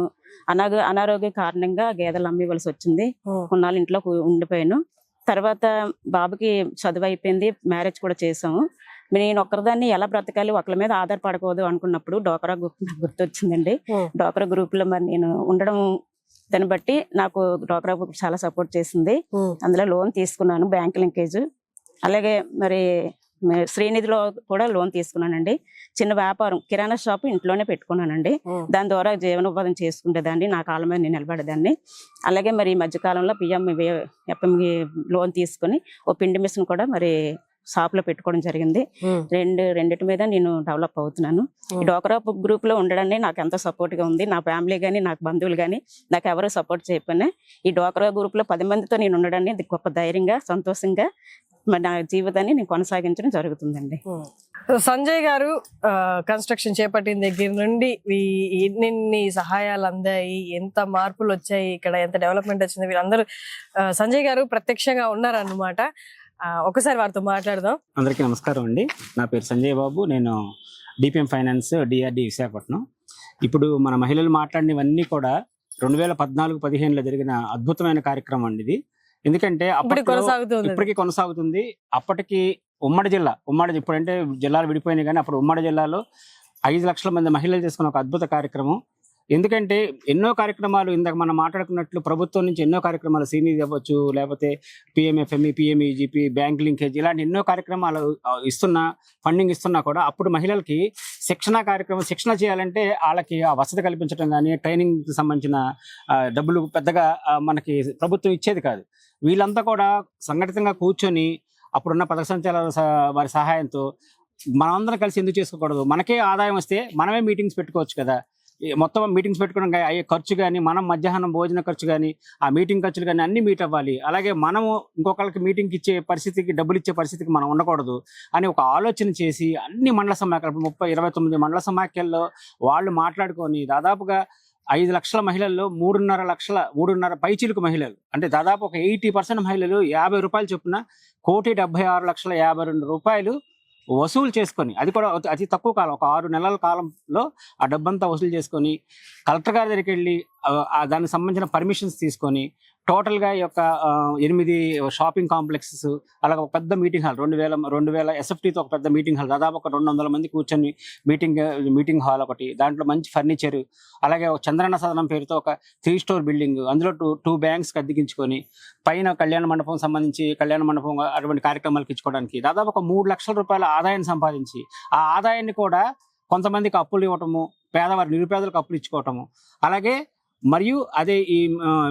అనారోగ్య కారణంగా గేదెలు అమ్మివలసి వచ్చింది. కొన్నాళ్ళు ఇంట్లో ఉండిపోయాను. తర్వాత బాబుకి చదువు అయిపోయింది, మ్యారేజ్ కూడా చేసాము. నేను ఒక్కరిదాన్ని ఎలా బ్రతకాలి, ఒకరి మీద ఆధారపడకూడదు అనుకున్నప్పుడు డోక్రా గ్రూప్ నాకు గుర్తొచ్చిందండి. డోక్రా గ్రూప్ లో మరి నేను ఉండడం దాన్ని బట్టి నాకు డోక్రా గ్రూప్ చాలా సపోర్ట్ చేసింది. అందులో లోన్ తీసుకున్నాను, బ్యాంక్ లింకేజ్. అలాగే మరి శ్రీనిధిలో కూడా లోన్ తీసుకున్నానండి. చిన్న వ్యాపారం, కిరాణా షాప్ ఇంట్లోనే పెట్టుకున్నానండి. దాని ద్వారా జీవనోపాధి చేసుకునేదాన్ని, నా కాళ్ళ మీద నేను నిలబడేదాన్ని. అలాగే మరి ఈ మధ్యకాలంలో పిఎంఎఫ్ఎంఈ లోన్ తీసుకుని ఓ పిండి మిషన్ కూడా మరి షాప్ లో పెట్టుకోవడం జరిగింది. రెండిటి మీద నేను డెవలప్ అవుతున్నాను. ఈ డోక్రా గ్రూప్ లో ఉండడాన్ని నాకు ఎంతో సపోర్ట్ గా ఉంది. నా ఫ్యామిలీ గానీ, నాకు బంధువులు గానీ నాకు ఎవరు సపోర్ట్ చేయకపోయినా ఈ డోక్రా గ్రూప్ లో 10 మందితో నేను ఉండడాన్ని గొప్ప ధైర్యంగా, సంతోషంగా నా జీవితాన్ని నేను కొనసాగించడం జరుగుతుందండి. సంజయ్ గారు కన్స్ట్రక్షన్ చేపట్టిన దగ్గర నుండి ఎన్ని సహాయాలు అందాయి, ఎంత మార్పులు వచ్చాయి, ఇక్కడ ఎంత డెవలప్మెంట్ వచ్చింది, వీళ్ళందరూ సంజయ్ గారు ప్రత్యక్షంగా ఉన్నారన్నమాట. ఒకసారి వారితో మాట్లాడదాం. అందరికీ నమస్కారం అండి. నా పేరు సంజయ్ బాబు, నేను డిపిఎం ఫైనాన్స్ డిఆర్డి విశాఖపట్నం. ఇప్పుడు మన మహిళలు మాట్లాడినవన్నీ కూడా 2014-15లో జరిగిన అద్భుతమైన కార్యక్రమం అండి ఇది. ఎందుకంటే ఇప్పటికీ కొనసాగుతుంది. అప్పటికి ఉమ్మడి ఇప్పుడంటే జిల్లాలు విడిపోయినాయి, కానీ అప్పుడు ఉమ్మడి జిల్లాలో 5 లక్షల మంది మహిళలు చేసుకున్న ఒక అద్భుత కార్యక్రమం. ఎందుకంటే ఎన్నో కార్యక్రమాలు ఇందాక మనం మాట్లాడుకున్నట్లు ప్రభుత్వం నుంచి ఎన్నో కార్యక్రమాలు సీనియర్ అవ్వచ్చు, లేకపోతే పిఎంఎఫ్ఎంఈ, పిఎంఈజీపీ, బ్యాంక్ లింకేజ్ ఇలాంటి ఎన్నో కార్యక్రమాలు ఫండింగ్ ఇస్తున్నా కూడా అప్పుడు మహిళలకి శిక్షణ చేయాలంటే వాళ్ళకి ఆ వసతి కల్పించడం కానీ ట్రైనింగ్కి సంబంధించిన డబ్బులు పెద్దగా మనకి ప్రభుత్వం ఇచ్చేది కాదు. వీళ్ళంతా కూడా సంఘటితంగా కూర్చొని అప్పుడున్న పథక సంచాలకుల వారి సహాయంతో మనందరం కలిసి ఎందుకు చేసుకోకూడదు, మనకే ఆదాయం వస్తే మనమే మీటింగ్స్ పెట్టుకోవచ్చు కదా. మొత్తం మీటింగ్స్ పెట్టుకోవడం అయ్యే ఖర్చు కానీ, మనం మధ్యాహ్నం భోజన ఖర్చు కానీ, ఆ మీటింగ్ ఖర్చులు కానీ అన్ని మీట్ అవ్వాలి. అలాగే మనము ఇంకొకరికి మీటింగ్కి ఇచ్చే పరిస్థితికి, డబ్బులు ఇచ్చే పరిస్థితికి మనం ఉండకూడదు అని ఒక ఆలోచన చేసి అన్ని మండల సమాఖ్యలు 29 మండల సమాఖ్యల్లో వాళ్ళు మాట్లాడుకొని దాదాపుగా 5 లక్షల మహిళల్లో 3.5 పైచిలుకు మహిళలు, అంటే దాదాపు ఒక 80% మహిళలు 50 రూపాయలు చొప్పున 1,76,52,000 రూపాయలు వసూలు చేసుకొని, అది కూడా అతి తక్కువ కాలం, ఒక 6 నెలల కాలంలో ఆ డబ్బంతా వసూలు చేసుకొని కలెక్టర్ గారి దగ్గరికి వెళ్ళి దానికి సంబంధించిన పర్మిషన్స్ తీసుకొని టోటల్గా ఈ యొక్క 8 షాపింగ్ కాంప్లెక్సెస్, అలాగే ఒక పెద్ద మీటింగ్ హాల్ 2000 ఎస్ఎఫ్టీతో ఒక పెద్ద మీటింగ్ హాల్, దాదాపు ఒక 200 మంది కూర్చొని మీటింగ్ హాల్ ఒకటి, దాంట్లో మంచి ఫర్నిచర్, అలాగే ఒక చంద్రన్న సదనం పేరుతో ఒక 3 స్టోర్ బిల్డింగ్, అందులో 2 బ్యాంక్స్ అద్దెకించుకొని పైన కళ్యాణ మండపం అటువంటి కార్యక్రమాలకు ఇచ్చుకోవడానికి దాదాపు ఒక 3 లక్షల రూపాయల ఆదాయాన్ని సంపాదించి ఆ ఆదాయాన్ని కూడా కొంతమందికి అప్పులు ఇవ్వటము, నిరుపేదలకు అప్పులు ఇచ్చుకోవటము, అలాగే మరియు అదే ఈ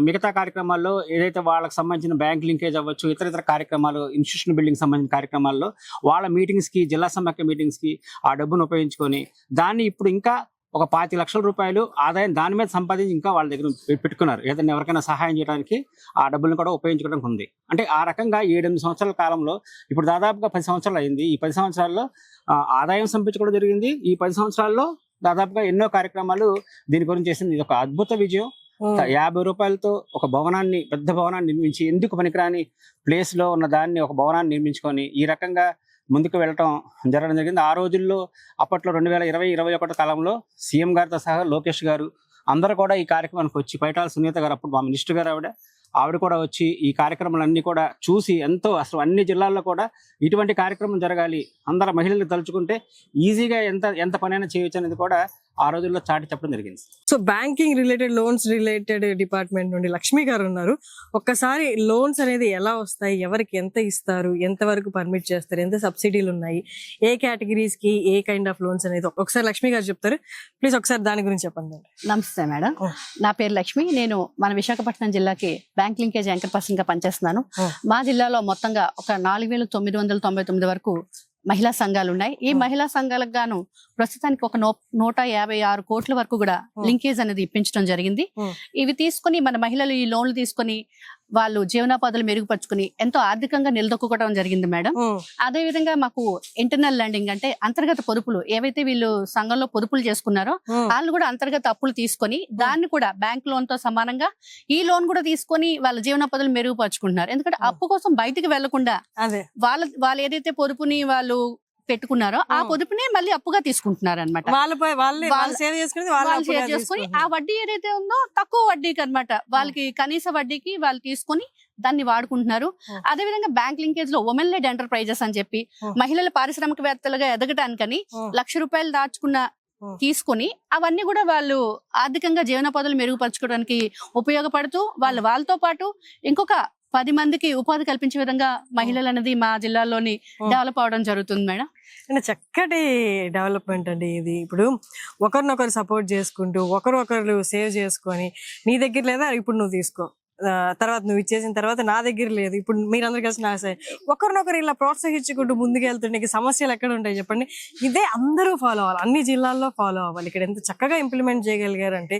మిగతా కార్యక్రమాల్లో ఏదైతే వాళ్ళకి సంబంధించిన బ్యాంక్ లింకేజ్ అవ్వచ్చు, ఇతర కార్యక్రమాలు, ఇన్స్టిట్యూషన్ బిల్డింగ్ సంబంధించిన కార్యక్రమాల్లో వాళ్ళ మీటింగ్స్కి, జిల్లా సమాఖ్య మీటింగ్స్కి ఆ డబ్బును ఉపయోగించుకొని దాన్ని ఇప్పుడు ఇంకా ఒక 25 లక్షల రూపాయలు ఆదాయం దాని మీద సంపాదించి ఇంకా వాళ్ళ దగ్గర పెట్టుకున్నారు. ఏదైనా ఎవరికైనా సహాయం చేయడానికి ఆ డబ్బులను కూడా ఉపయోగించుకోవడానికి ఉంది. అంటే ఆ రకంగా 7-8 సంవత్సరాల కాలంలో ఇప్పుడు దాదాపుగా 10 సంవత్సరాలు అయింది. ఈ 10 సంవత్సరాల్లో ఆదాయం సంపాదించుకోవడం జరిగింది. ఈ 10 సంవత్సరాల్లో దాదాపుగా ఎన్నో కార్యక్రమాలు దీని గురించి చేసింది. ఇది ఒక అద్భుత విజయం. 50 రూపాయలతో ఒక పెద్ద భవనాన్ని నిర్మించి, ఎందుకు పనికిరాని ప్లేస్ లో ఉన్న దాన్ని ఒక భవనాన్ని నిర్మించుకొని ఈ రకంగా ముందుకు వెళ్ళటం జరగడం జరిగింది. ఆ రోజుల్లో అప్పట్లో 2020-21 కాలంలో సీఎం గారితో సహా లోకేష్ గారు అందరూ కూడా ఈ కార్యక్రమానికి వచ్చి, పైటాల సునీత గారు అప్పుడు మా మినిస్టర్ గారు ఆవిడ కూడా వచ్చి ఈ కార్యక్రమాలన్నీ కూడా చూసి ఎంతో, అసలు అన్ని జిల్లాల్లో కూడా ఇటువంటి కార్యక్రమం జరగాలి, అందరు మహిళలు తలుచుకుంటే ఈజీగా ఎంత పనైనా చేయొచ్చు అనేది కూడా ఆ రోజుల్లో చాటి చెప్పడం జరిగింది. So banking related, loans related department నుండి లక్ష్మి గారు ఉన్నారు. ఒక్కసారి లోన్స్ అనేది ఎలా వస్తాయి, ఎవరికి ఎంత ఇస్తారు, ఎంత వరకు పర్మిట్ చేస్తారు, ఎంత సబ్సిడీలు ఉన్నాయి, ఏ కేటగిరీస్ కి ఏ కైండ్ ఆఫ్ లోన్స్ అనేది ఒకసారి లక్ష్మి గారు చెప్తారు. ప్లీజ్ ఒకసారి దాని గురించి చెప్పండి. నమస్తే మేడం, నా పేరు లక్ష్మి. నేను మన విశాఖపట్నం జిల్లాకి బ్యాంక్ లింకేజ్ యాంకర్ పర్సన్ గా పనిచేస్తున్నాను. మా జిల్లాలో మొత్తంగా ఒక 4,999 వరకు మహిళా సంఘాలు ఉన్నాయి. ఈ మహిళా సంఘాలకు గాను ప్రస్తుతానికి ఒక 156 కోట్ల వరకు కూడా లింకేజ్ అనేది ఇప్పించడం జరిగింది. ఇవి తీసుకుని మన మహిళలు ఈ లోన్లు తీసుకుని వాళ్ళు జీవనోపాధులు మెరుగుపరుచుకుని ఎంతో ఆర్థికంగా నిలదొక్కుకోవడం జరిగింది మేడం. అదే విధంగా మాకు ఇంటర్నల్ లెండింగ్, అంటే అంతర్గత పొదుపులు, ఏవైతే వీళ్ళు సంఘంలో పొదుపులు చేసుకున్నారో వాళ్ళు కూడా అంతర్గత అప్పులు తీసుకొని దాన్ని కూడా బ్యాంక్ లోన్ తో సమానంగా ఈ లోన్ కూడా తీసుకొని వాళ్ళ జీవనోపాధులు మెరుగుపరుచుకుంటున్నారు. ఎందుకంటే అప్పు కోసం బయటికి వెళ్లకుండా వాళ్ళు ఏదైతే పొదుపుని వాళ్ళు పెట్టుకున్నారో ఆ పొదుపుని మళ్ళీ అప్పుగా తీసుకుంటున్నారు అనమాట. చేసుకుని ఆ వడ్డీ ఏదైతే ఉందో తక్కువ వడ్డీకి అనమాట, వాళ్ళకి కనీస వడ్డీకి వాళ్ళు తీసుకొని దాన్ని వాడుకుంటున్నారు. అదే విధంగా బ్యాంక్ లింకేజ్ లో ఉమెన్ లెడ్ ఎంటర్ప్రైజెస్ అని చెప్పి మహిళల పారిశ్రామికవేత్తలుగా ఎదగటానికని ₹1,00,000 దాచుకున్న తీసుకుని అవన్నీ కూడా వాళ్ళు ఆర్థికంగా జీవనోపాధులు మెరుగుపరచుకోవడానికి ఉపయోగపడుతూ వాళ్ళతో పాటు ఇంకొక 10 మందికి ఉపాధి కల్పించే విధంగా మహిళలు అనేది మా జిల్లాలోని డెవలప్ అవడం జరుగుతుంది మేడం. చక్కటి డెవలప్మెంట్ అండి ఇది. ఇప్పుడు ఒకరినొకరు సపోర్ట్ చేసుకుంటూ ఒకరు సేవ్ చేసుకొని, నీ దగ్గర లేదా ఇప్పుడు నువ్వు తీసుకో, తర్వాత నువ్వు ఇచ్చేసిన తర్వాత నా దగ్గర లేదు, ఇప్పుడు మీరందరూ కలిసి నా ఒకరినొకరు ఇలా ప్రోత్సహించుకుంటూ ముందుకెళ్తుండే సమస్యలు ఎక్కడ ఉంటాయి చెప్పండి. ఇదే అందరూ ఫాలో అవ్వాలి, అన్ని జిల్లాల్లో ఫాలో అవ్వాలి. ఇక్కడ ఎంత చక్కగా ఇంప్లిమెంట్ చేయగలిగారంటే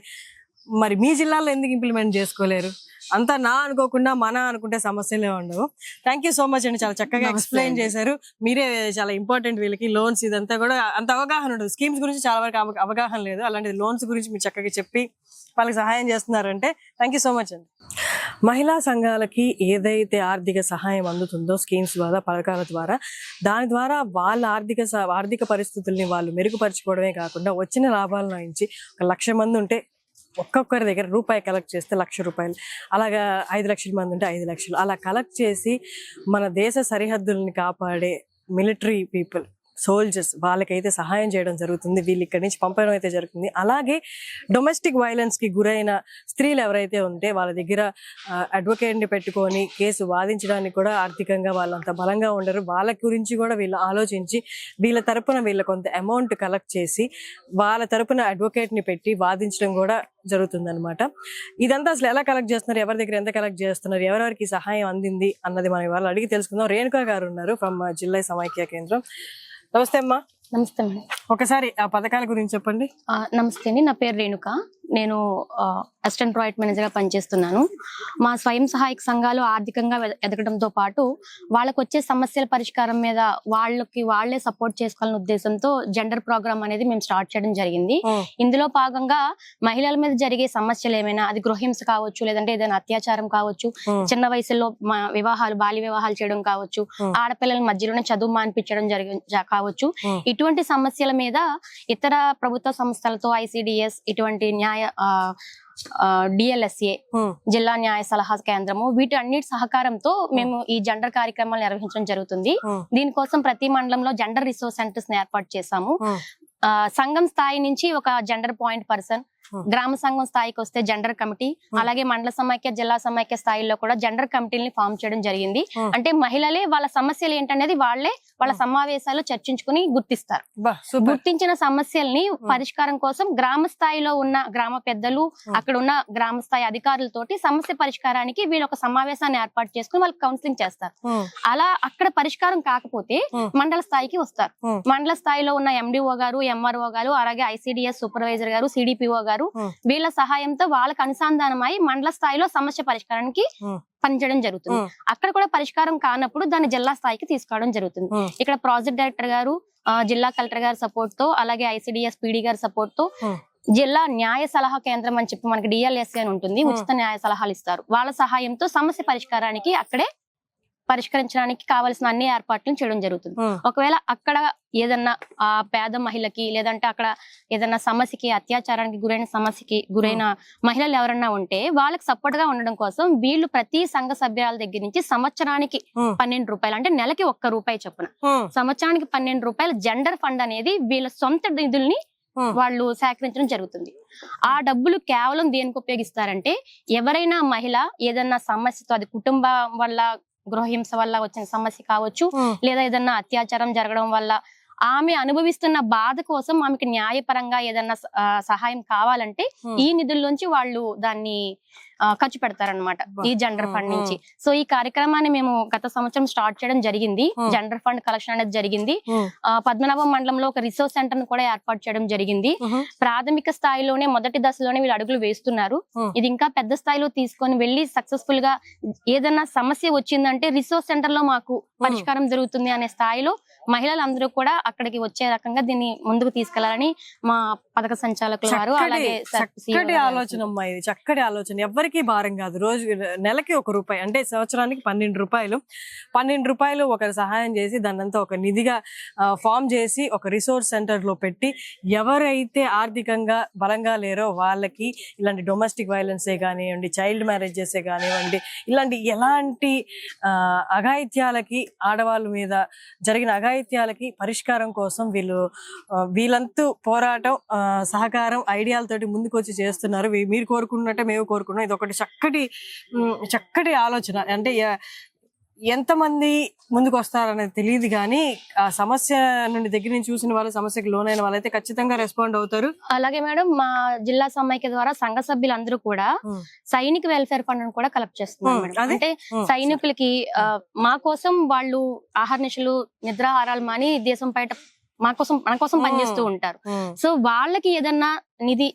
మరి మీ జిల్లాలో ఎందుకు ఇంప్లిమెంట్ చేసుకోలేరు? అంతా నా అనుకోకుండా మన అనుకుంటే సమస్యలే ఉండవు. థ్యాంక్ యూ సో మచ్ అండి, చాలా చక్కగా ఎక్స్ప్లెయిన్ చేశారు. మీరే చాలా ఇంపార్టెంట్ వీళ్ళకి లోన్స్, ఇదంతా కూడా అంత అవగాహన ఉండదు, స్కీమ్స్ గురించి చాలా వరకు అవగాహన లేదు. అలాంటిది లోన్స్ గురించి మీరు చక్కగా చెప్పి వాళ్ళకి సహాయం చేస్తున్నారంటే థ్యాంక్ యూ సో మచ్ అండి. మహిళా సంఘాలకి ఏదైతే ఆర్థిక సహాయం అందుతుందో స్కీమ్స్ ద్వారా, పథకాల ద్వారా, దాని ద్వారా వాళ్ళ ఆర్థిక పరిస్థితుల్ని వాళ్ళు మెరుగుపరచుకోవడమే కాకుండా వచ్చిన లాభాల నుంచి 1,00,000 మంది ఉంటే ఒక్కొక్కరి దగ్గర రూపాయి కలెక్ట్ చేస్తే ₹1,00,000, అలాగా 5 లక్షల మంది ఉంటే 5 లక్షలు, అలా కలెక్ట్ చేసి మన దేశ సరిహద్దుల్ని కాపాడే మిలిటరీ పీపుల్, సోల్జర్స్ వాళ్ళకైతే సహాయం చేయడం జరుగుతుంది, వీళ్ళు ఇక్కడి నుంచి పంపడం అయితే జరుగుతుంది. అలాగే డొమెస్టిక్ వైలెన్స్ కి గురైన స్త్రీలు ఎవరైతే ఉంటే వాళ్ళ దగ్గర అడ్వకేట్ ని పెట్టుకొని కేసు వాదించడానికి కూడా ఆర్థికంగా వాళ్ళంత బలంగా ఉండరు. వాళ్ళ గురించి కూడా వీళ్ళు ఆలోచించి వీళ్ళ తరపున వీళ్ళ కొంత అమౌంట్ కలెక్ట్ చేసి వాళ్ళ తరపున అడ్వకేట్ ని పెట్టి వాదించడం కూడా జరుగుతుంది అనమాట. ఇదంతా అసలు ఎలా కలెక్ట్ చేస్తున్నారు, ఎవరి దగ్గర ఎంత కలెక్ట్ చేస్తున్నారు, ఎవరెవరికి సహాయం అందింది అన్నది మనం ఇవాళ అడిగి తెలుసుకుందాం. రేణుకా గారు ఉన్నారు ఫ్రమ్ జిల్లా సమైక్య కేంద్రం. నమస్తే అమ్మా. నమస్తే మేడం. ఒకసారి ఆ పథకాల గురించి చెప్పండి. నమస్తే అండి, నా పేరు రేణుక. నేను అసిస్టెంట్ ప్రాజెక్ట్ మేనేజర్ గా పనిచేస్తున్నాను. మా స్వయం సహాయక సంఘాలు ఆర్థికంగా ఎదగడంతో పాటు వాళ్ళకు వచ్చే సమస్యల పరిష్కారం మీద వాళ్ళే సపోర్ట్ చేసుకోవాలనే ఉద్దేశంతో జెండర్ ప్రోగ్రామ్ అనేది మేము స్టార్ట్ చేయడం జరిగింది. ఇందులో భాగంగా మహిళల మీద జరిగే సమస్యలు ఏమైనా, అది గృహహింస కావచ్చు, లేదంటే ఏదైనా అత్యాచారం కావచ్చు, చిన్న వయసులో బాల్య వివాహాలు చేయడం కావచ్చు, ఆడపిల్లల మధ్యలోనే చదువు మానిపించడం కావచ్చు, ఇటువంటి సమస్యల మీద ఇతర ప్రభుత్వ సంస్థలతో ICDS, ఇటువంటి DLSA జిల్లా న్యాయ సలహా కేంద్రము, వీటి అన్నిటి సహకారంతో మేము ఈ జెండర్ కార్యక్రమాలు నిర్వహించడం జరుగుతుంది. దీనికోసం ప్రతి మండలంలో జెండర్ రిసోర్స్ సెంటర్స్ ఏర్పాటు చేశాము. సంఘం స్థాయి నుంచి ఒక జెండర్ పాయింట్ పర్సన్, గ్రామ సంఘం స్థాయికి వస్తే జెండర్ కమిటీ, అలాగే మండల సమైక్య, జిల్లా సమైక్య స్థాయిలో కూడా జెండర్ కమిటీని ఫామ్ చేయడం జరిగింది. అంటే మహిళలే వాళ్ళ సమస్యలు ఏంటనేది వాళ్ళ సమావేశాలు చర్చించుకుని గుర్తిస్తారు. గుర్తించిన సమస్యల్ని పరిష్కారం కోసం గ్రామ స్థాయిలో ఉన్న గ్రామ పెద్దలు, అక్కడ ఉన్న గ్రామ స్థాయి అధికారులతోటి సమస్య పరిష్కారానికి వీళ్ళు ఒక సమావేశాన్ని ఏర్పాటు చేసుకుని వాళ్ళకి కౌన్సిలింగ్ చేస్తారు. అలా అక్కడ పరిష్కారం కాకపోతే మండల స్థాయికి వస్తారు. మండల స్థాయిలో ఉన్న MDO గారు, MRO గారు, అలాగే ICDS సూపర్వైజర్ గారు, CDPO గారు, వీళ్ళ సహాయంతో వాళ్ళకి అనుసంధానమై మండల స్థాయిలో సమస్య పరిష్కారానికి పనిచేయడం జరుగుతుంది. అక్కడ కూడా పరిష్కారం కానప్పుడు దాన్ని జిల్లా స్థాయికి తీసుకురావడం జరుగుతుంది. ఇక్కడ ప్రాజెక్ట్ డైరెక్టర్ గారు, జిల్లా కలెక్టర్ గారి సపోర్ట్ తో, అలాగే ICDS PD గారి సపోర్ట్ తో జిల్లా న్యాయ సలహా కేంద్రం అని చెప్పి మనకి DLSA అని ఉంటుంది, ఉచిత న్యాయ సలహాలు ఇస్తారు. వాళ్ళ సహాయంతో సమస్య పరిష్కారానికి అక్కడే పరిష్కరించడానికి కావాల్సిన అన్ని ఏర్పాట్లను చేయడం జరుగుతుంది. ఒకవేళ అక్కడ ఏదన్నా ఆ పేద మహిళకి, లేదంటే అక్కడ ఏదన్నా సమస్యకి, అత్యాచారానికి గురైన మహిళలు ఎవరన్నా ఉంటే వాళ్ళకి సపోర్ట్ గా ఉండడం కోసం వీళ్ళు ప్రతి సంఘ సభ్యుల దగ్గర నుంచి సంవత్సరానికి 12 రూపాయలు, అంటే నెలకి 1 రూపాయి చొప్పున సంవత్సరానికి 12 రూపాయలు జెండర్ ఫండ్ అనేది వీళ్ళ సొంత నిధుల్ని వాళ్ళు సేకరించడం జరుగుతుంది. ఆ డబ్బులు కేవలం దేనికి ఉపయోగిస్తారంటే, ఎవరైనా మహిళ ఏదన్నా సమస్యతో, అది కుటుంబం వల్ల, గృహహింస వల్ల వచ్చిన సమస్య కావచ్చు, లేదా ఏదన్నా అత్యాచారం జరగడం వల్ల ఆమె అనుభవిస్తున్న బాధ కోసం ఆమెకి న్యాయపరంగా ఏదన్నా సహాయం కావాలంటే ఈ నిధుల్లోంచి వాళ్ళు దాన్ని ఖర్చు పెడతారనమాట, ఈ జెండర్ ఫండ్ నుంచి. సో ఈ కార్యక్రమాన్ని మేము గత సంవత్సరం స్టార్ట్ చేయడం జరిగింది. జెండర్ ఫండ్ కలెక్షన్ అనేది జరిగింది. పద్మనాభం మండలంలో ఒక రిసోర్స్ సెంటర్ ను కూడా ఏర్పాటు చేయడం జరిగింది. ప్రాథమిక స్థాయిలోనే, మొదటి దశలోనే వీళ్ళు అడుగులు వేస్తున్నారు. ఇది ఇంకా పెద్ద స్థాయిలో తీసుకొని వెళ్లి సక్సెస్ఫుల్ గా ఏదన్నా సమస్య వచ్చిందంటే రిసోర్స్ సెంటర్ లో మాకు పరిష్కారం జరుగుతుంది అనే స్థాయిలో మహిళలందరూ కూడా అక్కడికి వచ్చే రకంగా దీన్ని ముందుకు తీసుకెళ్లాలని మా పథక సంచాలకుల వారు, అలాగే చక్కటి ఆలోచన అమ్మా, ఇది చక్కటి ఆలోచన. ఎవరికి భారం కాదు. రోజు నెలకి 1 రూపాయి, అంటే సంవత్సరానికి 12 రూపాయలు ఒకరు సహాయం చేసి దాన్నంతా ఒక నిధిగా ఫామ్ చేసి ఒక రిసోర్స్ సెంటర్ లో పెట్టి ఎవరైతే ఆర్థికంగా బలంగా లేరో వాళ్ళకి ఇలాంటి డొమెస్టిక్ వైలెన్సే కానివ్వండి, చైల్డ్ మ్యారేజెసే కానివ్వండి, ఇలాంటి ఎలాంటి అఘాయిత్యాలకి, ఆడవాళ్ళ మీద జరిగిన అఘాయిత్యాలకి పరిష్కారం కోసం వీళ్ళంతూ పోరాటం, సహకారం, ఐడియాలతోటి ముందుకు వచ్చి చేస్తున్నారు. మీరు కోరుకున్నట్టే మేము కోరుకున్నాం. ఇది ఒకటి చక్కటి ఆలోచన. అంటే ఎంతమంది ముందుకు వస్తారనేది తెలియదు కానీ ఆ సమస్య నుండి దగ్గర నుంచి చూసిన వాళ్ళు, సమస్యకు లోనైన వాళ్ళైతే ఖచ్చితంగా రెస్పాండ్ అవుతారు. అలాగే మేడం, మా జిల్లా సమైక్య ద్వారా సంఘ సభ్యులందరూ కూడా సైనిక వెల్ఫేర్ ఫండ్ కూడా కలెక్ట్ చేస్తున్నారు. అంటే సైనికులకి మా కోసం వాళ్ళు ఆహార్నిశలు, నిద్రాహారాలు మాని దేశం బయట మన కోసం పనిచేస్తూ ఉంటారు. సో వాళ్ళకి ఏదన్నా నిధి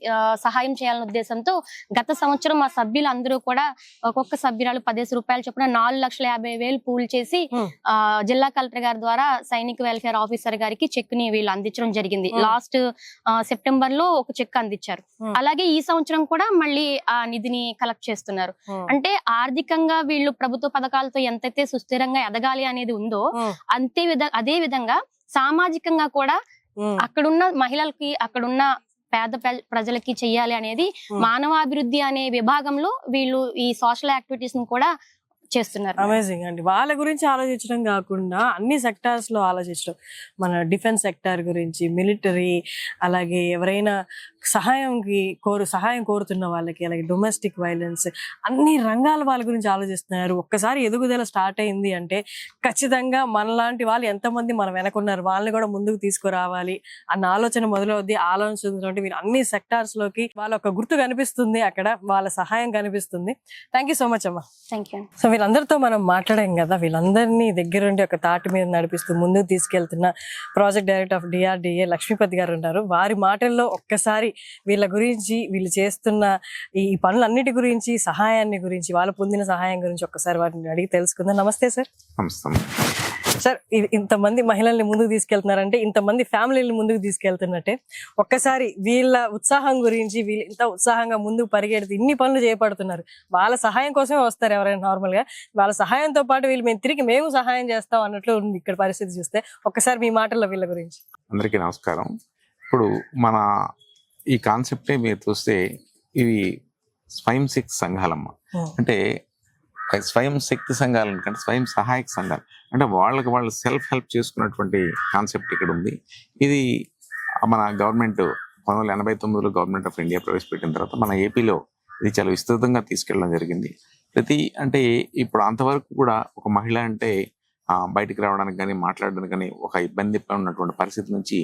సహాయం చేయాలనే ఉద్దేశంతో గత సంవత్సరం మా సభ్యులందరూ కూడా ఒక్కొక్క సభ్యురాలు 10 రూపాయలు చొప్పున 4,50,000 పూల్ చేసి జిల్లా కలెక్టర్ గారి ద్వారా సైనిక వెల్ఫేర్ ఆఫీసర్ గారికి చెక్ ని వీళ్ళు అందించడం జరిగింది. లాస్ట్ సెప్టెంబర్ లో ఒక చెక్ అందించారు. అలాగే ఈ సంవత్సరం కూడా మళ్ళీ ఆ నిధిని కలెక్ట్ చేస్తున్నారు. అంటే ఆర్థికంగా వీళ్ళు ప్రభుత్వ పథకాలతో ఎంతైతే సుస్థిరంగా ఎదగాలి అనేది ఉందో అదే విధంగా సామాజికంగా కూడా అక్కడున్న మహిళలకి, అక్కడున్న పేద ప్రజలకి చెయ్యాలి అనేది మానవాభివృద్ధి అనే విభాగంలో వీళ్ళు ఈ సోషల్ యాక్టివిటీస్ ను కూడా చేస్తున్నారు. అమేజింగ్ అండి. వాళ్ళ గురించి ఆలోచించడం కాకుండా అన్ని సెక్టార్స్ లో ఆలోచించడం, మన డిఫెన్స్ సెక్టార్ గురించి, మిలిటరీ, అలాగే ఎవరైనా సహాయం కోరుతున్న వాళ్ళకి, అలాగే డొమెస్టిక్ వైలెన్స్, అన్ని రంగాల వాళ్ళ గురించి ఆలోచిస్తున్నారు. ఒక్కసారి ఎదుగుదల స్టార్ట్ అయింది అంటే ఖచ్చితంగా మనలాంటి వాళ్ళు ఎంతమంది మన వెనకున్నారు వాళ్ళని కూడా ముందుకు తీసుకురావాలి అన్న ఆలోచన మొదలవుద్ది. ఆలోచన వీళ్ళు అన్ని సెక్టార్స్ లోకి వాళ్ళ ఒక గుర్తు కనిపిస్తుంది, అక్కడ వాళ్ళ సహాయం కనిపిస్తుంది. థ్యాంక్ యూ సో మచ్ అమ్మా. Thank you. సో వీళ్ళందరితో మనం మాట్లాడాం కదా, వీళ్ళందరినీ దగ్గరుండి ఒక తాటి మీద నడిపిస్తూ ముందుకు తీసుకెళ్తున్న project director of DRDA Lakshmipathi గారు ఉన్నారు. వారి మాటల్లో ఒక్కసారి వీళ్ళ గురించి, వీళ్ళు చేస్తున్న ఈ పనులన్నిటి గురించి, సహాయాన్ని గురించి, వాళ్ళు పొందిన సహాయం గురించి ఒక్కసారి వాటిని అడిగి తెలుసుకుందాం. నమస్తే సార్. సార్, ఇంతమంది మహిళల్ని ముందుకు తీసుకెళ్తున్నారంటే ఇంతమంది ఫ్యామిలీని ముందుకు తీసుకెళ్తున్నట్టే. ఒక్కసారి వీళ్ళ ఉత్సాహం గురించి, వీళ్ళు ఇంత ఉత్సాహంగా ముందుకు పరిగెడుతూ ఇన్ని పనులు చేపడుతున్నారు. వాళ్ళ సహాయం కోసమే వస్తారు ఎవరైనా నార్మల్ గా. వాళ్ళ సహాయంతో పాటు వీళ్ళు మేము సహాయం చేస్తాం అన్నట్లు ఉంది ఇక్కడ పరిస్థితి చూస్తే. ఒక్కసారి మీ మాటల్లో వీళ్ళ గురించి. అందరికీ నమస్కారం. ఇప్పుడు మన ఈ కాన్సెప్టే మీరు చూస్తే ఇవి స్వయం శక్తి సంఘాలమ్మ. అంటే స్వయం శక్తి సంఘాలు అంటే స్వయం సహాయక సంఘాలు అంటే వాళ్ళకి వాళ్ళు సెల్ఫ్ హెల్ప్ చేసుకున్నటువంటి కాన్సెప్ట్ ఇక్కడ ఉంది. ఇది మన గవర్నమెంట్ 1989లో గవర్నమెంట్ ఆఫ్ ఇండియా ప్రవేశపెట్టిన తర్వాత మన ఏపీలో ఇది చాలా విస్తృతంగా తీసుకెళ్ళడం జరిగింది. అంటే ఇప్పుడు అంతవరకు కూడా ఒక మహిళ అంటే బయటికి రావడానికి కానీ మాట్లాడడానికి కానీ ఒక ఇబ్బంది ఉన్నటువంటి పరిస్థితి నుంచి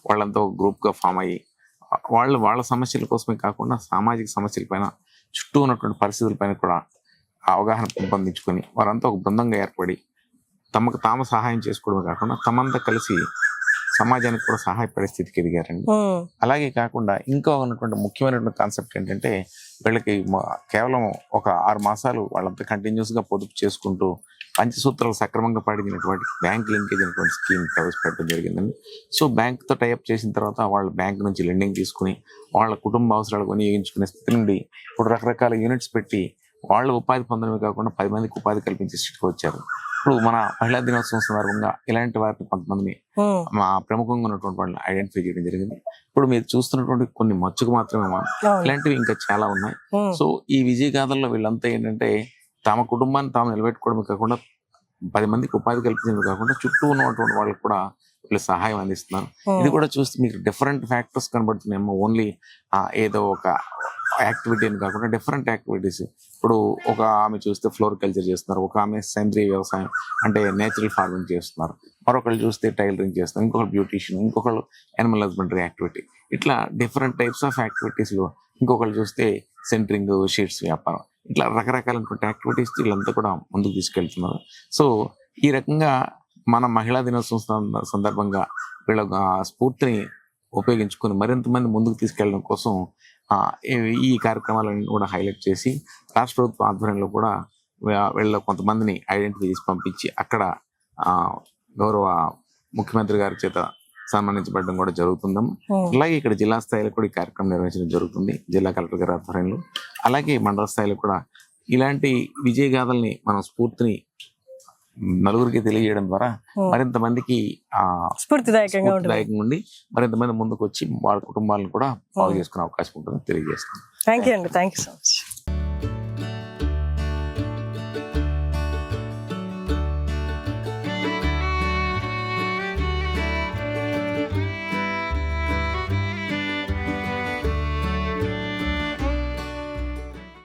వాళ్ళంతా ఒక గ్రూప్గా ఫామ్ అయ్యి వాళ్ళ సమస్యల కోసమే కాకుండా సామాజిక సమస్యల పైన, చుట్టూ ఉన్నటువంటి పరిస్థితుల పైన కూడా అవగాహన పెంపొందించుకొని వారంతా ఒక బృందంగా ఏర్పడి తమకు తాము సహాయం చేసుకోవడమే కాకుండా తమంతా కలిసి సమాజానికి కూడా సహాయపడే స్థితికి ఎదిగారండి. అలాగే కాకుండా ఇంకా ఉన్నటువంటి ముఖ్యమైనటువంటి కాన్సెప్ట్ ఏంటంటే వీళ్ళకి కేవలం ఒక 6 మాసాలు వాళ్ళంతా కంటిన్యూస్ గా పొదుపు చేసుకుంటూ పంచసూత్రాలు సక్రమంగా పాటించినటువంటి బ్యాంక్ లింకేజ్ అనేటువంటి స్కీమ్ ప్రవేశపెట్టడం జరిగిందండి. సో బ్యాంక్ తో టైఅప్ చేసిన తర్వాత వాళ్ళ బ్యాంక్ నుంచి లెండింగ్ తీసుకుని వాళ్ళ కుటుంబ అవసరాలు వినియోగించుకునే స్థితి నుండి ఇప్పుడు రకరకాల యూనిట్స్ పెట్టి వాళ్ళు ఉపాధి పొందడమే కాకుండా 10 మందికి ఉపాధి కల్పించే స్థితికి వచ్చారు. ఇప్పుడు మన మహిళా దినోత్సవం సందర్భంగా ఇలాంటి వారిని కొంతమందిని మా ప్రముఖంగా ఉన్నటువంటి వాళ్ళని ఐడెంటిఫై చేయడం జరిగింది. ఇప్పుడు మీరు చూస్తున్నటువంటి కొన్ని మచ్చుకు మాత్రమే ఇలాంటివి ఇంకా చాలా ఉన్నాయి. సో ఈ విజయ గాథల్లో వీళ్ళంతా ఏంటంటే తమ కుటుంబాన్ని తాము నిలబెట్టుకోవడమే కాకుండా 10 మందికి ఉపాధి కల్పించడమే కాకుండా చుట్టూ ఉన్నటువంటి వాళ్ళకి కూడా వీళ్ళు సహాయం అందిస్తున్నారు. ఇది కూడా చూస్తే మీకు డిఫరెంట్ ఫ్యాక్టర్స్ కనబడుతున్నాయేమో. ఓన్లీ ఏదో ఒక యాక్టివిటీ అని కాకుండా డిఫరెంట్ యాక్టివిటీస్. ఇప్పుడు ఒక ఆమె చూస్తే ఫ్లోర్ కల్చర్ చేస్తున్నారు, ఒక ఆమె సేంద్రీయ వ్యవసాయం అంటే నేచురల్ ఫార్మింగ్ చేస్తున్నారు, మరొకళ్ళు చూస్తే టైలరింగ్ చేస్తున్నారు, ఇంకొకరు బ్యూటీషియన్, ఇంకొకళ్ళు యానిమల్ హస్బెండరీ యాక్టివిటీ. ఇట్లా డిఫరెంట్ టైప్స్ ఆఫ్ యాక్టివిటీస్ లో ఇంకొకళ్ళు చూస్తే సెంటరింగ్, షీట్స్ వ్యాపారం, ఇట్లా రకరకాలైనటువంటి యాక్టివిటీస్ వీళ్ళంతా కూడా ముందుకు తీసుకెళ్తున్నారు. సో ఈ రకంగా మన మహిళా దినోత్సవం సందర్భంగా వీళ్ళ స్ఫూర్తిని ఉపయోగించుకొని మరింత మంది ముందుకు తీసుకెళ్ళడం కోసం ఈ కార్యక్రమాలను కూడా హైలైట్ చేసి రాష్ట్ర ప్రభుత్వ ఆధ్వర్యంలో కూడా వీళ్ళ కొంతమందిని ఐడెంటిఫై చేసి పంపించి అక్కడ గౌరవ ముఖ్యమంత్రి గారి చేత సన్మానించబడడం కూడా జరుగుతుందాం. అలాగే ఇక్కడ జిల్లా స్థాయిలో కూడా ఈ కార్యక్రమం నిర్వహించడం జరుగుతుంది జిల్లా కలెక్టర్ గారి ఆధ్వర్యంలో. అలాగే మండల స్థాయిలో కూడా ఇలాంటి విజయ గాథల్ని మనం స్ఫూర్తిని నలుగురికి తెలియజేయడం ద్వారా మరింత మందికి స్ఫూర్తిదాయకంగా ఉండి మరింత మంది ముందుకు వచ్చి వాళ్ళ కుటుంబాలను కూడా బాగు చేసుకునే అవకాశం ఉంటుందని తెలియజేస్తాం. థ్యాంక్ యూ అండి. Thank you so much.